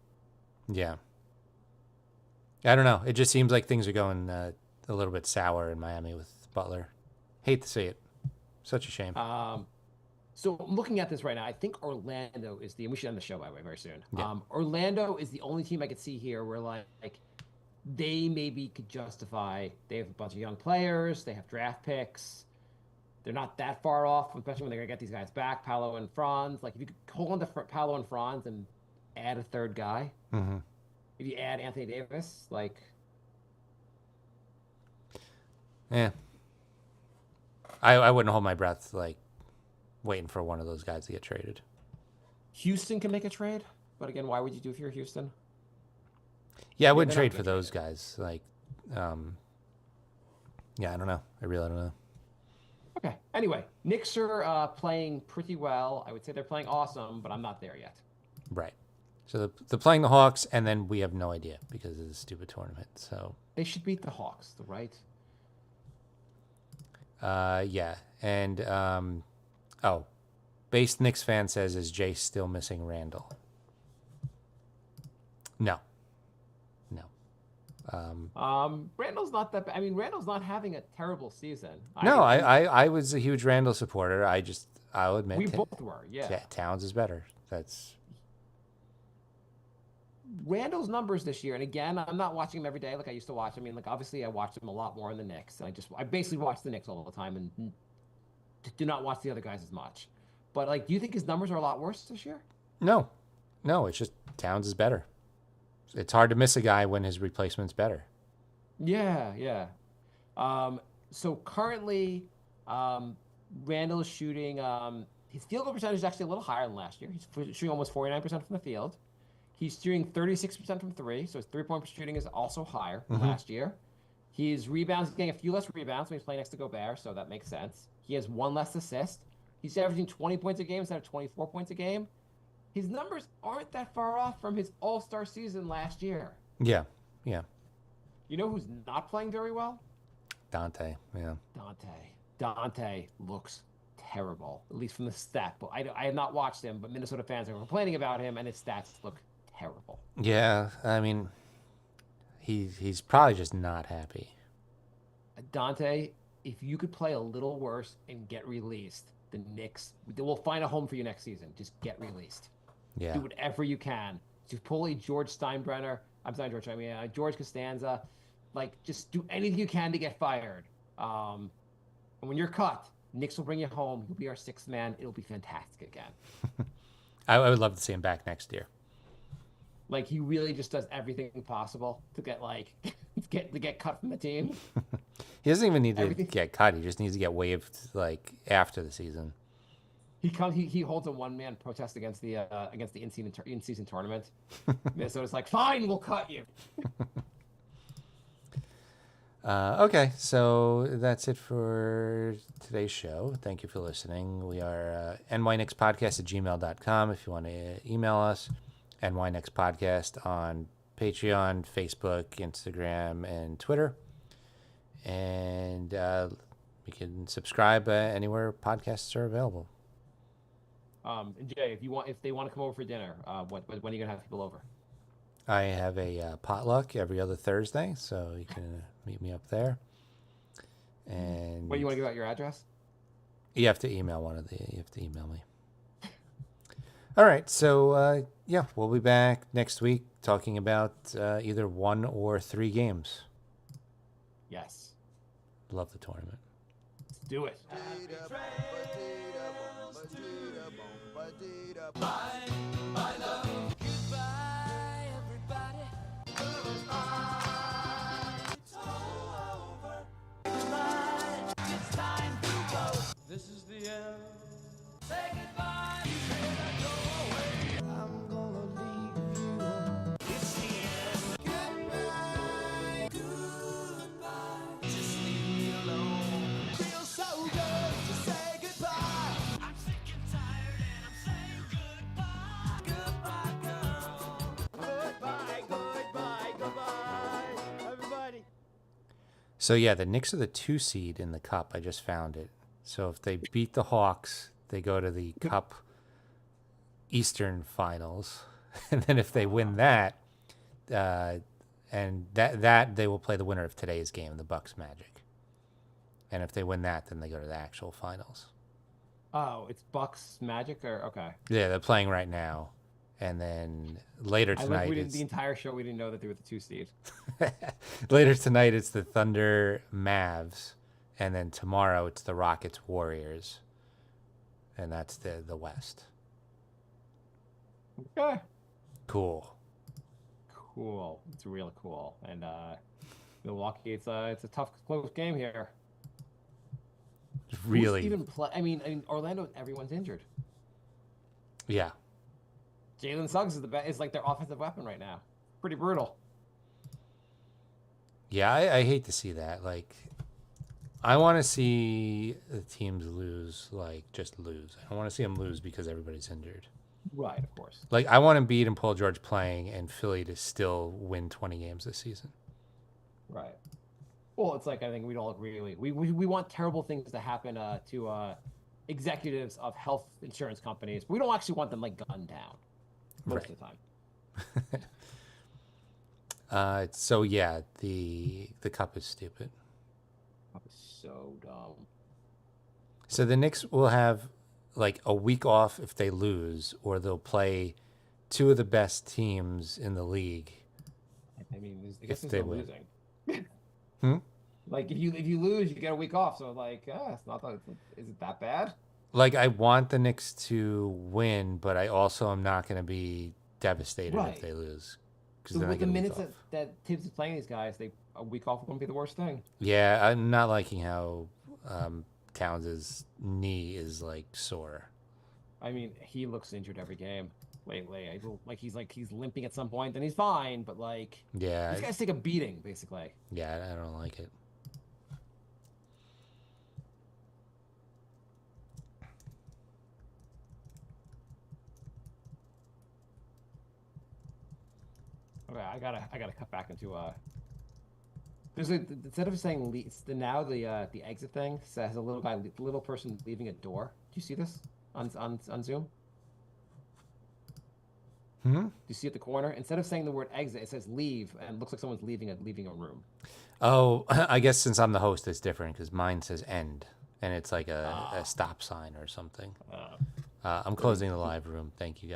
Yeah. I don't know. It just seems like things are going a little bit sour in Miami with Butler. Hate to see it. Such a shame. So I'm looking at this right now. I think Orlando is and we should end the show by the way very soon. Yeah. Orlando is the only team I could see here where like they maybe could justify. They have a bunch of young players. They have draft picks. They're not that far off, especially when they're gonna get these guys back, Paolo and Franz. Like if you could hold on to Paolo and Franz and add a third guy. Mm-hmm. If you add Anthony Davis, like Yeah. I wouldn't hold my breath like waiting for one of those guys to get traded. Houston can make a trade, but again, why would you do if you're Houston? Yeah, I wouldn't they're not trade for those guys. Like, yeah, I don't know. I really don't know. Okay. Anyway, Knicks are playing pretty well. I would say they're playing awesome, but I'm not there yet. Right. So they're playing the Hawks, and then we have no idea because of the stupid tournament. So They should beat the Hawks, right? yeah, and base Knicks fan says, is Jay still missing Randall? No. Randall's not that bad. I mean, Randall's not having a terrible season. No, I was a huge Randall supporter. I'll admit we both were, yeah. Towns is better. That's Randall's numbers this year, and again, I'm not watching him every day like I used to watch. I mean, like obviously I watched him a lot more in the Knicks. I basically watch the Knicks all the time and do not watch the other guys as much. But like, do you think his numbers are a lot worse this year? no. It's just Towns is better. It's hard to miss a guy when his replacement's better. Yeah. So currently, Randall is shooting. His field goal percentage is actually a little higher than last year. He's shooting almost 49% from the field. He's shooting 36% from three, so his three-point shooting is also higher than last year. His rebounds, he's getting a few less rebounds when he's playing next to Gobert, so that makes sense. He has one less assist. He's averaging 20 points a game instead of 24 points a game. His numbers aren't that far off from his All-Star season last year. Yeah. You know who's not playing very well? Dante, yeah. Dante looks terrible, at least from the stat book. I have not watched him, but Minnesota fans are complaining about him, and his stats look terrible. Yeah, I mean, he's probably just not happy. Dante, if you could play a little worse and get released, the Knicks will find a home for you next season. Just get released. Yeah. Do whatever you can. Just pull a George Steinbrenner. I'm sorry, George. I mean, George Costanza. Like, just do anything you can to get fired. And when you're cut, Knicks will bring you home. You'll be our sixth man. It'll be fantastic again. I would love to see him back next year. Like, he really just does everything possible to get like to get cut from the team. He doesn't even need to Everything- get cut. He just needs to get waived like after the season. He holds a one man protest against the in season tournament. Minnesota's like, fine, we'll cut you. Okay, so that's it for today's show. Thank you for listening. We are nynextpodcast@gmail.com if you want to email us. nynextpodcast on Patreon, Facebook, Instagram, and Twitter. And you can subscribe anywhere podcasts are available. Jay, if they want to come over for dinner, when are you gonna have people over? I have a potluck every other Thursday, so you can meet me up there. And What, you want to give out your address? you have to email you have to email me. All right, so yeah, we'll be back next week talking about either 1 or 3 games. Yes. Love the tournament. Let's do it. Goodbye, everybody. It's all over. Goodbye. It's time to go. This is the end. Say goodbye. I'm gonna leave you. It's the end. Goodbye. Goodbye. Just leave me alone. Feels so good to say goodbye. I'm sick and tired and I'm saying goodbye. Goodbye, girl. Goodbye, goodbye, goodbye, everybody. So yeah, the Knicks are the 2 seed in the cup. I just found it. So if they beat the Hawks, they go to the Cup Eastern Finals, and then if they win that, and that they will play the winner of today's game, the Bucks Magic. And if they win that, then they go to the actual finals. Oh, it's Bucks Magic, or okay. Yeah, they're playing right now, and then later I like tonight, we didn't it's, the entire show. We didn't know that they were the 2 seed. later tonight it's the Thunder Mavs, and then tomorrow it's the Rockets Warriors, and that's the West. Okay. Cool. Cool. It's really cool. And Milwaukee, it's a tough, close game here. Really, Who's even play? I mean, Orlando. Everyone's injured. yeah. Jalen Suggs is like their offensive weapon right now. Pretty brutal. Yeah, I hate to see that. Like, I want to see the teams lose, like, just lose. I don't want to see them lose because everybody's injured. Right, of course. Like, I want Embiid and Paul George playing and Philly to still win 20 games this season. Right. Well, it's like I think we'd all agree. We want terrible things to happen to executives of health insurance companies. But we don't actually want them like gunned down most of the time. So yeah, the cup is stupid. That was so dumb. So the Knicks will have like a week off if they lose, or they'll play 2 of the best teams in the league. I mean, I guess If they're they still win. losing. Hmm? Like if you lose, you get a week off. So like, it's not that. Is it that bad? Like, I want the Knicks to win, but I also am not going to be devastated Right. if they lose. Because So then I with the get a week minutes off. that Tibbs is playing these guys, a week off wouldn't be the worst thing. Yeah, I'm not liking how Towns' knee is like sore. I mean, he looks injured every game lately. Like he's limping at some point, then he's fine. But like, Yeah, these guys take a beating basically. yeah, I don't like it. Okay, I gotta cut back into There's instead of saying it's the exit thing says a little person leaving a door. Do you see this on Zoom? You see at the corner, instead of saying the word exit, it says leave, and it looks like someone's leaving a room. Oh, I guess since I'm the host, it's different because mine says end, and it's like a stop sign or something. I'm closing the live room. Thank you, guys.